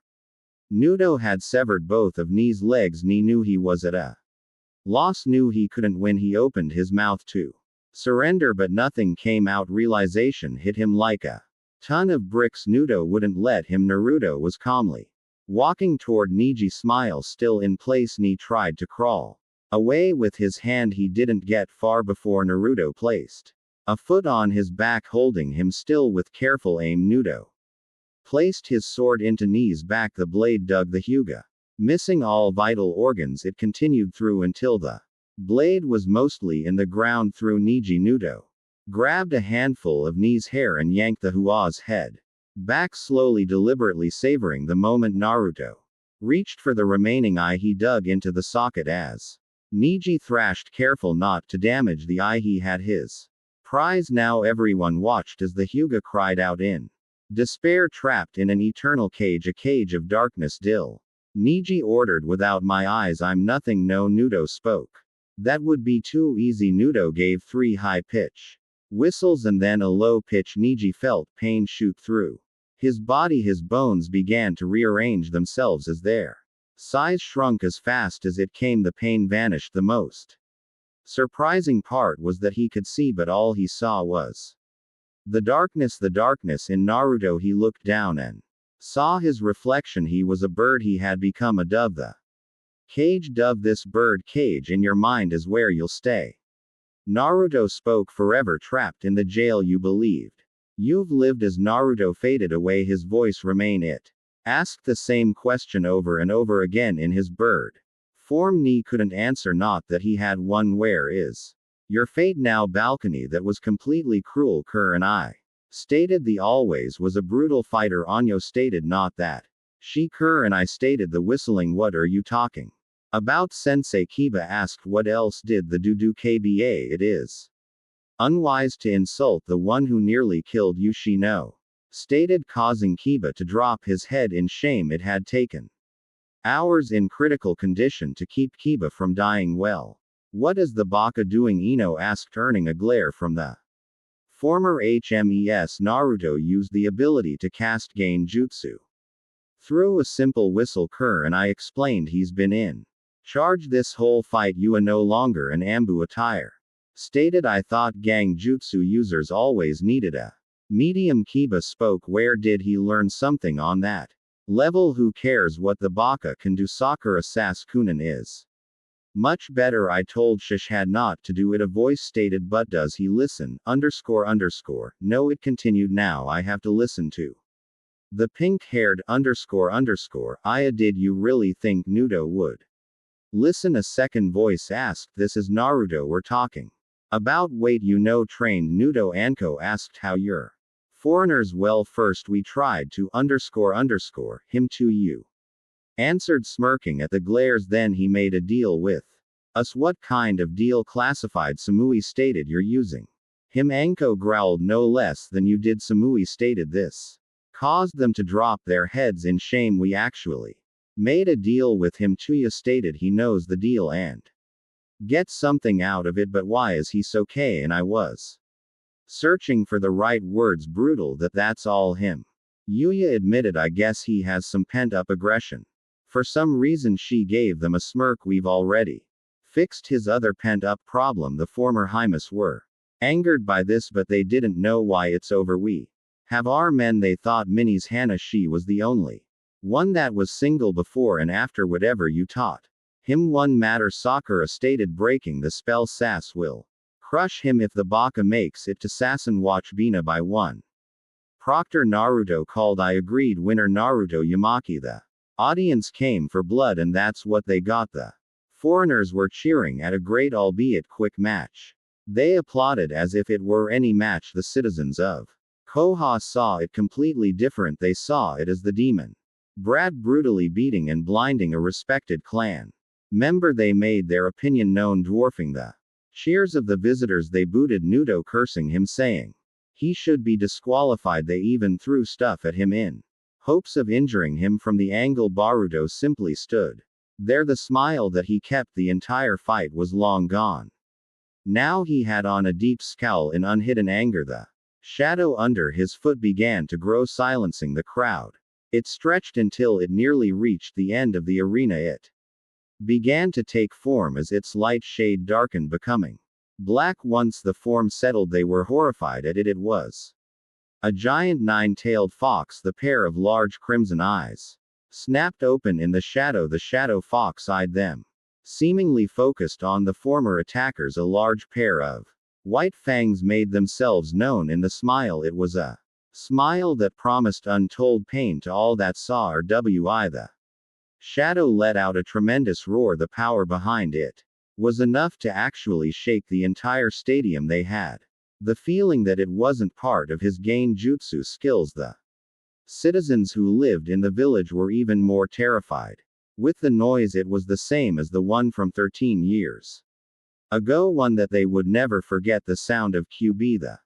Naruto had severed both of Ni's legs. Ni knew he was at a loss, knew he couldn't win. He opened his mouth to surrender, but nothing came out. Realization hit him like a ton of bricks. Naruto wouldn't let him. Naruto was calmly walking toward Neji, smile still in place. Ni tried to crawl away with his hand. He didn't get far before Naruto placed a foot on his back, holding him still with careful aim. Naruto placed his sword into Ni's back. The blade dug the Hyuga, missing all vital organs. It continued through until the blade was mostly in the ground. Through Neji, Naruto grabbed a handful of Ni's hair and yanked the Hua's head back slowly, deliberately savoring the moment. Naruto reached for the remaining eye he dug into the socket as Neji thrashed, careful not to damage the eye he had his prize. Now everyone watched as the Hyuga cried out in despair, trapped in an eternal cage, a cage of darkness. Dill. Neji ordered, without my eyes I'm nothing. No, Naruto spoke. That would be too easy. Naruto gave 3 high-pitch whistles and then a low pitch. Neji felt pain shoot through his body. His bones began to rearrange themselves as their size shrunk as fast as it came. The pain vanished. The most surprising part was that he could see, but all he saw was the darkness. The darkness in Naruto. He looked down and saw his reflection. He was a bird. He had become a dove. The cage dove. This bird cage in your mind is where you'll stay. Naruto spoke. Forever trapped in the jail you believed you've lived as. Naruto faded away. His voice remained. It asked the same question over and over again in his bird form. Ni couldn't answer. Not that he had one. Where is your fate now? Balcony. That was completely cruel. Kurenai stated the always was a brutal fighter. Anyo stated not that. She Kurenai stated the whistling. What are you talking about? Sensei Kiba asked. What else did the do kba? It is unwise to insult the one who nearly killed you, Shino stated, causing Kiba to drop his head in shame. It had taken hours in critical condition to keep Kiba from dying. Well, what is the Baka doing? Ino asked, earning a glare from the former HMES. Naruto used the ability to cast Gain Jutsu through a simple whistle. Kurenai explained. He's been in charge this whole fight. You are no longer an Ambu attire stated. I thought Gang Jutsu users always needed a medium. Kiba spoke. Where did he learn something on that level? Who cares what the Baka can do? Sakura Sasukunin is much better. I told Shishad not to do it, a voice stated. But does he listen? No, it continued. Now I have to listen to the pink-haired Aya. Did you really think Naruto would listen? A second voice asked. This is Naruto we're talking about. Wait, you know trained Naruto? Anko asked. How you're foreigners? Well, first we tried to him to you answered, smirking at the glares. Then he made a deal with us. What kind of deal? Classified. Samui stated. You're using him. Anko growled. No less than you did. Samui stated. This caused them to drop their heads in shame. We actually made a deal with him. Tuya stated. He knows the deal and gets something out of it, but why is he so K? And I was searching for the right words. Brutal. That's all him. Yuya admitted. I guess he has some pent-up aggression. For some reason she gave them a smirk. We've already fixed his other pent-up problem. The former Hymas were angered by this, but they didn't know why. It's over. We have our men. They thought Minnie's Hannah. She was the only one that was single before and after whatever you taught him. One matter. Sakura stated, breaking the spell. Sass will crush him if the Baka makes it to Sassen. Watch Bina by one. Proctor. Naruto called. I agreed. Winner Naruto Yamaki. The audience came for blood and that's what they got. The foreigners were cheering at a great albeit quick match. They applauded as if it were any match. The citizens of Koha saw it completely different. They saw it as the demon Brad brutally beating and blinding a respected clan member. They made their opinion known, dwarfing the cheers of the visitors. They booted Naruto, cursing him, saying he should be disqualified. They even threw stuff at him in hopes of injuring him from the angle. Baruto simply stood there. The smile that he kept the entire fight was long gone. Now he had on a deep scowl in unhidden anger. The shadow under his foot began to grow, silencing the crowd. It stretched until it nearly reached the end of the arena. It began to take form as its light shade darkened, becoming black. Once the form settled, they were horrified at it. It was a giant 9-tailed fox. The pair of large crimson eyes snapped open in the shadow. The shadow fox eyed them, seemingly focused on the former attackers. A large pair of white fangs made themselves known in the smile. It was a smile that promised untold pain to all that saw her. The shadow let out a tremendous roar. The power behind it was enough to actually shake the entire stadium. They had the feeling that it wasn't part of his Gain Jutsu skills. The Citizens who lived in the village were even more terrified. With the noise, it was the same as the one from 13 years ago, one that they would never forget, the sound of QB. The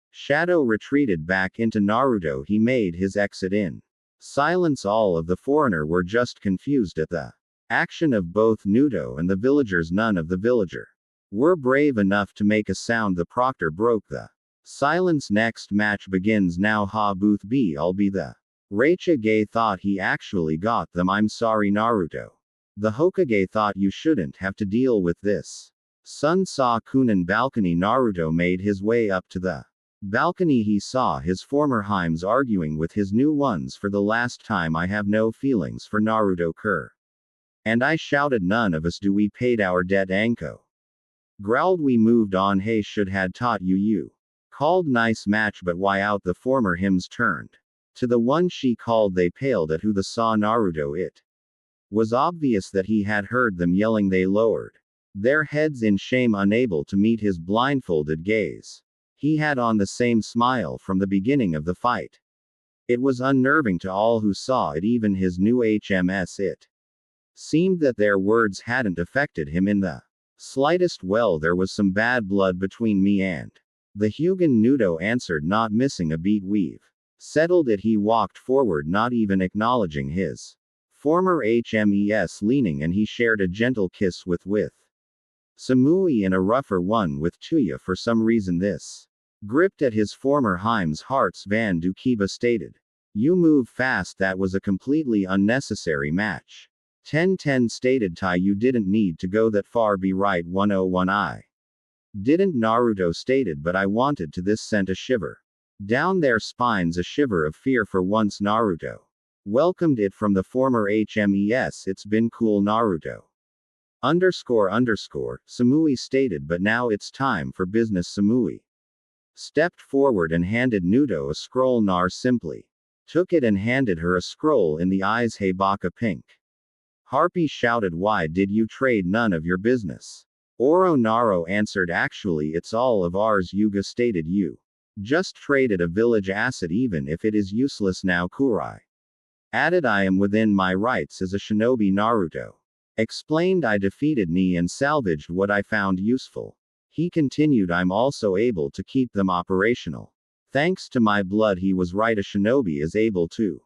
shadow retreated back into Naruto. He made his exit in silence. All of the foreigner were just confused at the action of both Naruto and the villagers. None of the villager were brave enough to make a sound. The proctor broke the silence. Next match begins now. Ha booth B. I'll be the Rachige thought he actually got them. I'm sorry, Naruto. The Hokage thought you shouldn't have to deal with this. Sun saw Kunen balcony. Naruto made his way up to the balcony. He saw his former Heims arguing with his new ones for the last time. I have no feelings for Naruto Kerr. And I shouted, none of us do. We paid our debt. Anko growled, we moved on. Hey, should had taught you. You called nice match, but why out? The former hymns turned to the one she called. They paled at who the saw Naruto. It was obvious that he had heard them yelling. They lowered their heads in shame, unable to meet his blindfolded gaze. He had on the same smile from the beginning of the fight. It was unnerving to all who saw it, even his new HMS. It seemed that their words hadn't affected him in the slightest. Well, there was some bad blood between me and the Hyugan, Naruto answered, not missing a beat. We've settled it. He walked forward, not even acknowledging his former HMES leaning, and he shared a gentle kiss with Samui, and a rougher one with Tuya. For some reason this gripped at his former Heim's hearts. Van Dukiba stated, you move fast. That was a completely unnecessary match. 1010 stated, Tai, you didn't need to go that far. Be right. 101 I didn't, Naruto stated, but I wanted to. This sent a shiver down their spines, a shiver of fear. For once Naruto welcomed it from the former HMES. It's been cool, Naruto. Samui stated, but now it's time for business. Samui stepped forward and handed Naruto a scroll. Nar simply took it and handed her a scroll in the eyes. Hey Baka Pink Harpy shouted, why did you trade? None of your business. Oronaru answered, actually it's all of ours. Yuga stated, you just traded a village asset, even if it is useless now. Kurai added, I am within my rights as a shinobi. Naruto explained, I defeated Ni and salvaged what I found useful. He continued, I'm also able to keep them operational. Thanks to my blood. He was right, a shinobi is able to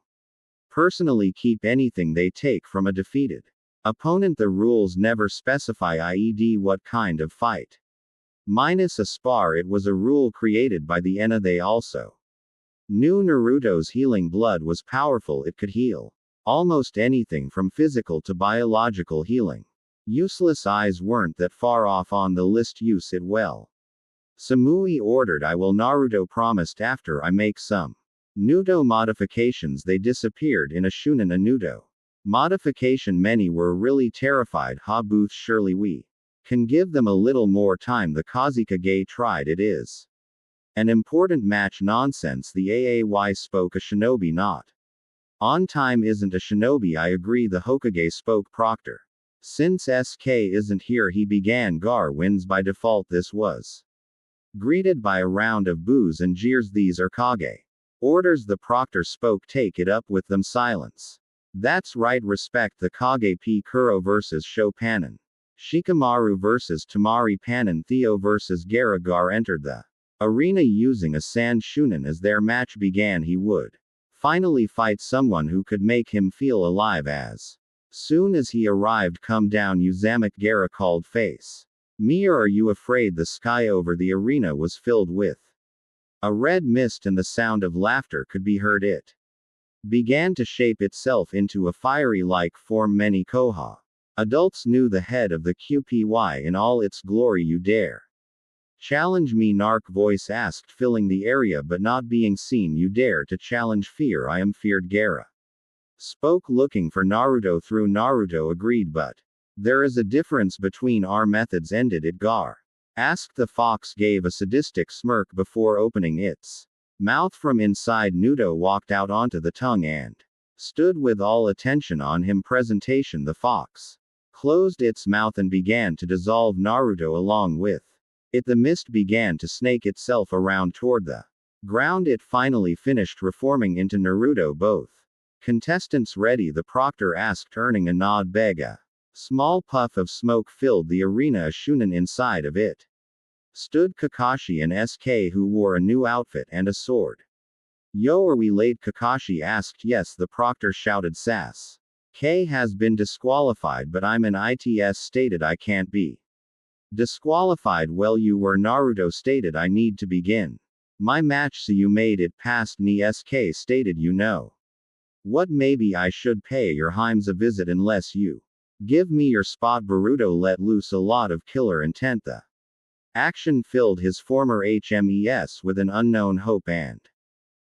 personally keep anything they take from a defeated opponent. The rules never specify IED what kind of fight. Minus a spar. It was a rule created by the Ena. They also knew Naruto's healing blood was powerful. It could heal almost anything from physical to biological healing. Useless eyes weren't that far off on the list. Use it well. Samui ordered, I will. Naruto promised, after I make some Naruto modifications. They disappeared in a Shunin Naruto modification. Many were really terrified. Ha booth, surely we can give them a little more time. The Kazekage tried. It is an important match. Nonsense, the Aay spoke, a shinobi not on time isn't a shinobi. I agree, the Hokage spoke. Proctor, since SK isn't here, he began. Gar wins by default. This was greeted by a round of boos and jeers. These are Kage orders. The proctor spoke. Take it up with them. Silence. That's right, respect the Kage. P. Kuro vs. Sho Panin. Shikamaru vs. Tamari Panin. Theo vs. Gara. Gar entered the arena using a sand shunin. As their match began, he would finally fight someone who could make him feel alive. As soon as he arrived, come down, Uzamak. Gara called, face me, or are you afraid? The sky over the arena was filled with a red mist, and the sound of laughter could be heard. It began to shape itself into a fiery-like form. Many Koha adults knew the head of the QPY in all its glory. You dare challenge me? Narc voice asked, filling the area but not being seen. You dare to challenge fear? I am feared. Gara spoke, looking for Naruto through. Naruto agreed, but there is a difference between our methods. Ended it? Gar asked. The fox gave a sadistic smirk before opening its mouth from inside. Naruto walked out onto the tongue and stood with all attention on him. Presentation. The fox closed its mouth and began to dissolve Naruto along with it. The mist began to snake itself around toward the Ground it finally finished reforming into Naruto both. Contestants ready? The proctor asked, earning a nod. Bega. Small puff of smoke filled the arena. A shunin inside of it stood Kakashi and SK, who wore a new outfit and a sword. Yo, are we late? Kakashi asked. Yes, the proctor shouted. Sass. K has been disqualified, but I'm an ITS. Stated. I can't be disqualified. Well, you were. Naruto stated. I need to begin my match, so you made it past me. SK stated. You know what, maybe I should pay your Heims a visit unless you give me your spot. Boruto let loose a lot of killer intent. The action filled his former HMES with an unknown hope and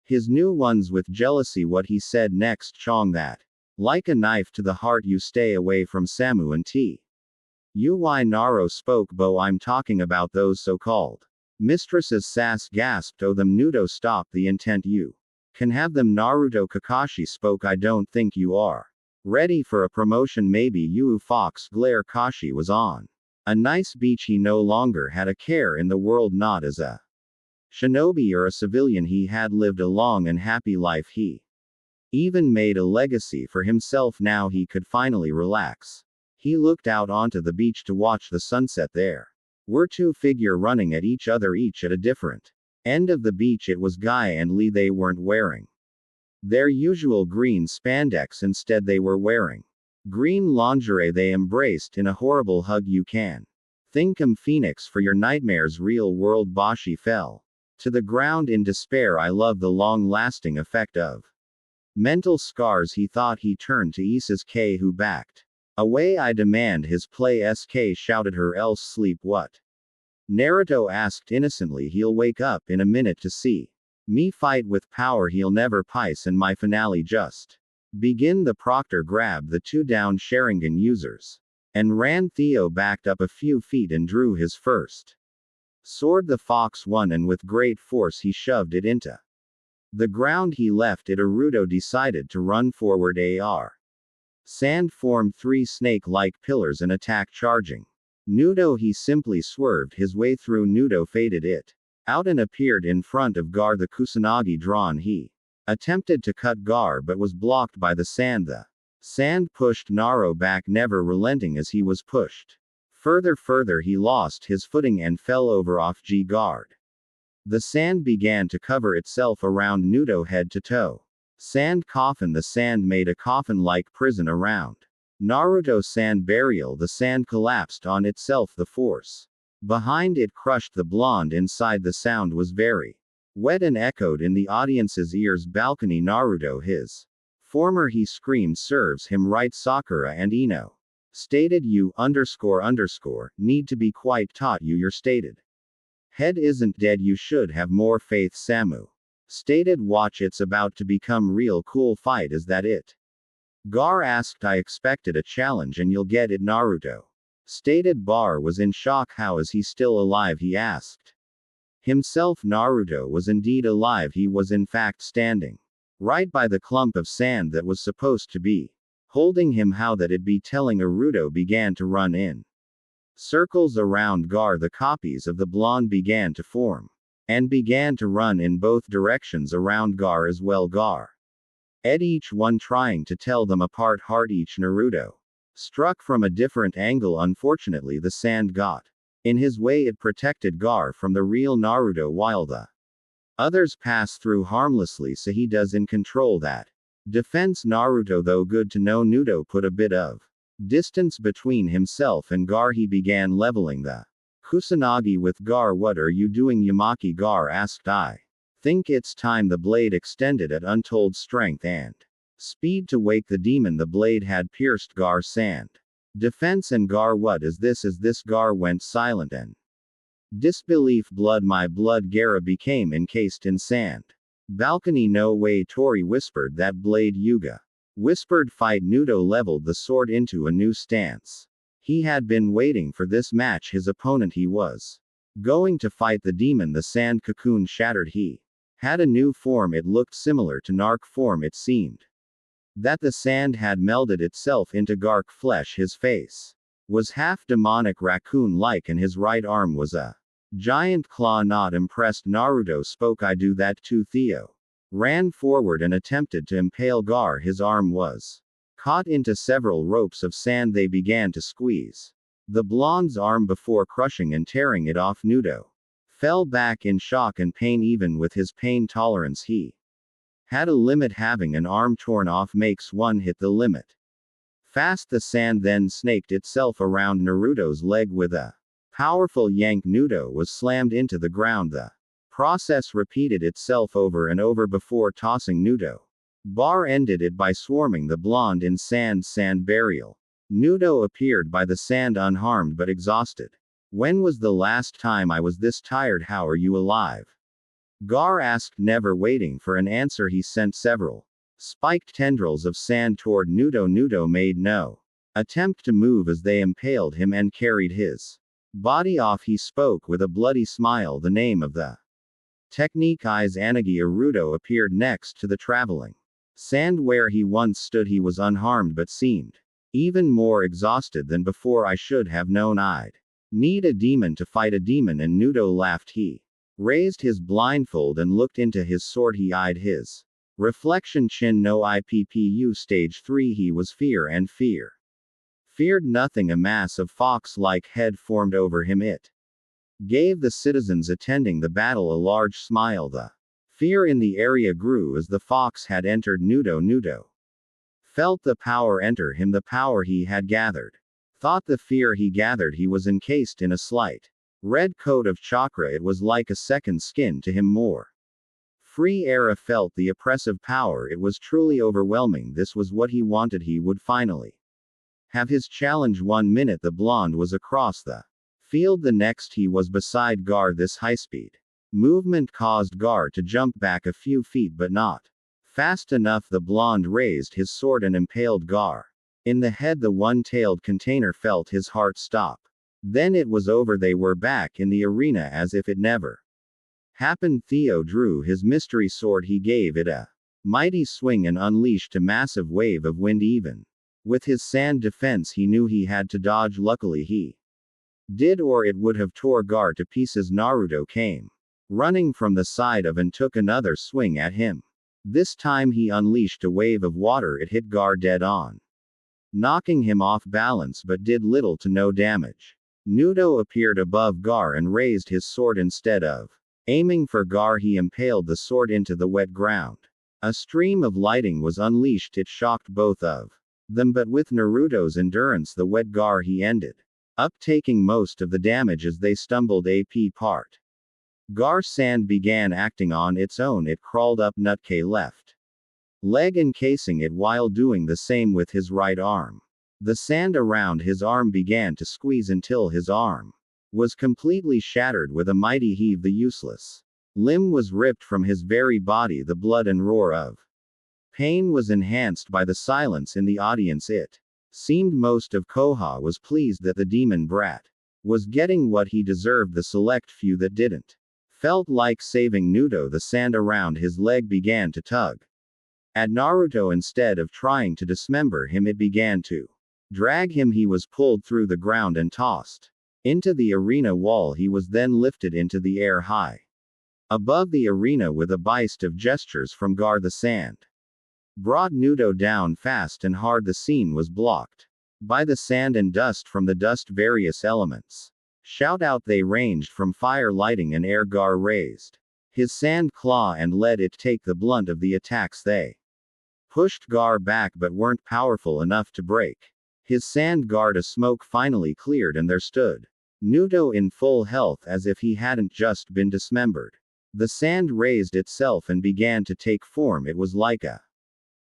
his new ones with jealousy. What he said next: Chong, that like a knife to the heart. You stay away from Samu and T. Uy. Naro spoke. Bo, I'm talking about those so-called mistresses. Sass gasped. Oh, them. Nudo, stop the intent. You can have them. Naruto. Kakashi spoke. I don't think you are ready for a promotion. Maybe you. Fox glare. Kashi was on a nice beach. He no longer had a care in the world, not as a shinobi or a civilian. He had lived a long and happy life. He even made a legacy for himself. Now he could finally relax. He looked out onto the beach to watch the sunset. There were two figures running at each other, each at a different end of the beach. It was Guy and Lee. They weren't wearing their usual green spandex. Instead, they were wearing green lingerie. They embraced in a horrible hug. You can thank Phoenix for your nightmares. Real world. Bashi fell to the ground in despair. I love the long-lasting effect of mental scars. He thought. He turned to Isuke, who backed away. I demand his play. SK shouted. Her else sleep. What? Naruto asked innocently. He'll wake up in a minute to see me fight with power. He'll never pice, and my finale just begin. The proctor grabbed the two down Sharingan users and ran. Theo backed up a few feet and drew his first sword. The fox won, and with great force he shoved it into the ground. He left it. Naruto decided to run forward. AR sand formed three snake-like pillars and attacked, charging Nudo. He simply swerved his way through. Nudo faded it out and appeared in front of Gar. The Kusanagi drawn. He attempted to cut Gar but was blocked by the sand. The sand pushed Naro back, never relenting as he was pushed further. He lost his footing and fell over off G guard. The sand began to cover itself around Nudo head to toe. Sand coffin. The sand made a coffin-like prison around Naruto. Sand burial. The sand collapsed on itself. The force behind it crushed the blonde inside. The sound was very wet and echoed in the audience's ears. Balcony. Naruto, his former he screamed, serves him right. Sakura and Ino stated. You need to be quite taught. Your stated head isn't dead. You should have more faith. Samu stated. Watch, it's about to become real cool. Fight. Is that it? Gar asked. I expected a challenge, and you'll get it. Naruto stated. Bar was in shock. How is he still alive? He asked himself. Naruto was indeed alive. He was in fact standing right by the clump of sand that was supposed to be holding him. How that it be telling. Naruto began to run in circles around Gar. The copies of the blonde began to form and began to run in both directions around Gar as well. Gar ed each one, trying to tell them apart. Hard. Each Naruto struck from a different angle. Unfortunately, the sand got in his way. It protected Gar from the real Naruto, while the others pass through harmlessly, so he does in control that defense. Naruto, though, good to know. Nudo put a bit of distance between himself and Gar. He began leveling the Kusanagi with Gar. What are you doing, Yamaki? Gar asked. I think it's time. The blade extended at untold strength and speed to wake the demon. The blade had pierced Gar's sand defense, and Gar, what is this? As this Gar went silent and disbelief. Blood, my blood. Gara became encased in sand. Balcony. No way. Tori whispered. That blade. Yuga whispered. Fight. Nudo leveled the sword into a new stance. He had been waiting for this match. His opponent. He was going to fight the demon. The sand cocoon shattered. He had a new form. It looked similar to Narc form. It seemed that the sand had melded itself into Gark flesh. His face was half demonic raccoon-like, and his right arm was a Giant Claw not impressed. Naruto spoke. I do that too. Theo ran forward and attempted to impale Gar. His arm was caught into several ropes of sand. They began to squeeze the blonde's arm before crushing and tearing it off. Naruto fell back in shock and pain. Even with his pain tolerance, he had a limit. Having an arm torn off makes one hit the limit fast. The sand then snaked itself around Naruto's leg with a powerful yank. Naruto was slammed into the ground. The process repeated itself over and over before tossing Naruto. Bar ended it by swarming the blonde in sand burial. Naruto appeared by the sand unharmed but exhausted. When was the last time I was this tired? How are you alive? Gar asked. Never waiting for an answer, he sent several spiked tendrils of sand toward Naruto. Naruto made no attempt to move as they impaled him and carried his body off. He spoke with a bloody smile. The name of the technique is Anagi. Naruto appeared next to the traveling sand where he once stood. He was unharmed but seemed even more exhausted than before. I should have known I'd need a demon to fight a demon. And Naruto laughed. He raised his blindfold and looked into his sword. He eyed his reflection. Chin no Ippu stage 3. He was feared nothing. A mass of fox-like head formed over him. It gave the citizens attending the battle a large smile. The fear in the area grew as the fox had entered Naruto felt the power enter him, the power he had gathered. Thought the fear he gathered. He was encased in a slight red coat of chakra. It was like a second skin to him. More free era felt the oppressive power. It was truly overwhelming. This was what he wanted. He would finally have his challenge. 1 minute the blonde was across the field. The next he was beside Gar. This high-speed movement caused Gar to jump back a few feet but not fast enough. The blonde raised his sword and impaled Gar in the head. The one-tailed container felt his heart stop. Then it was over. They were back in the arena as if it never happened. Theo drew his mystery sword. He gave it a mighty swing and unleashed a massive wave of wind. Even with his sand defense he knew he had to dodge. Luckily he did, or it would have tore Gar to pieces. Naruto came running from the side of and took another swing at him. This time he unleashed a wave of water. It hit Gar dead on, knocking him off balance but did little to no damage. Naruto appeared above Gar and raised his sword. Instead of aiming for Gar, he impaled the sword into the wet ground. A stream of lightning was unleashed. It shocked both of them, but with Naruto's endurance the wet Gar he ended up taking most of the damage as they stumbled. AP part Gar's sand began acting on its own. It crawled up Nutke left leg, encasing it while doing the same with his right arm. The sand around his arm began to squeeze until his arm was completely shattered. With a mighty heave the useless limb was ripped from his very body. The blood and roar of pain was enhanced by the silence in the audience. It seemed most of Koha was pleased that the demon brat was getting what he deserved. The select few that didn't felt like saving Naruto. The sand around his leg began to tug at Naruto. Instead of trying to dismember him, it began to drag him. He was pulled through the ground and tossed into the arena wall. He was then lifted into the air high above the arena with a burst of gestures from Gar. The sand brought Naruto down fast and hard. The scene was blocked by the sand and dust from the dust. Various elements shout out. They ranged from fire, lighting and air. Gar raised his sand claw and let it take the blunt of the attacks. They pushed Gar back but weren't powerful enough to break his sand guard. A smoke finally cleared and there stood Naruto in full health as if he hadn't just been dismembered. The sand raised itself and began to take form. It was like a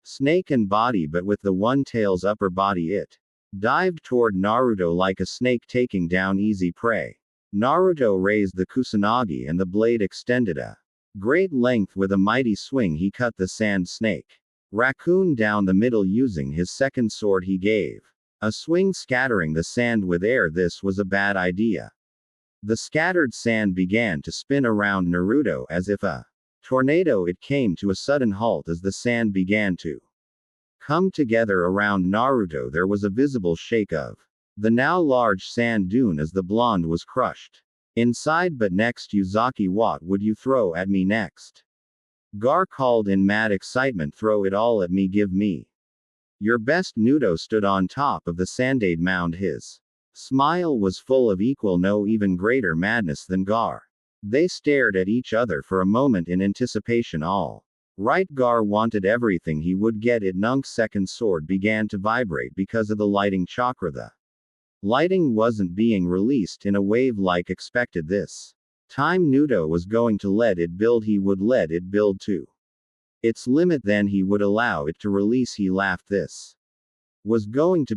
snake in body but with the one tail's upper body. It dived toward Naruto like a snake taking down easy prey. Naruto raised the kusanagi and the blade extended a great length. With a mighty swing he cut the sand snake raccoon down the middle. Using his second sword he gave a swing, scattering the sand with air. This was a bad idea. The scattered sand began to spin around Naruto as if a tornado. It came to a sudden halt as the sand began to come together around Naruto. There was a visible shake of the now large sand dune as the blonde was crushed Inside but next Yuzaki, what would you throw at me next? Gar called in mad excitement, throw it all at me, give me. Your best. Nudo stood on top of the sandade mound. His smile was full of equal, no, even greater madness than Gar. They stared at each other for a moment in anticipation. All right, Gar wanted everything, he would get it. Nunk's second sword began to vibrate because of the lighting chakra. The lighting wasn't being released in a wave like expected this time. Nudo was going to let it build, he would let it build to its limit, then he would allow it to release. He laughed. This was going to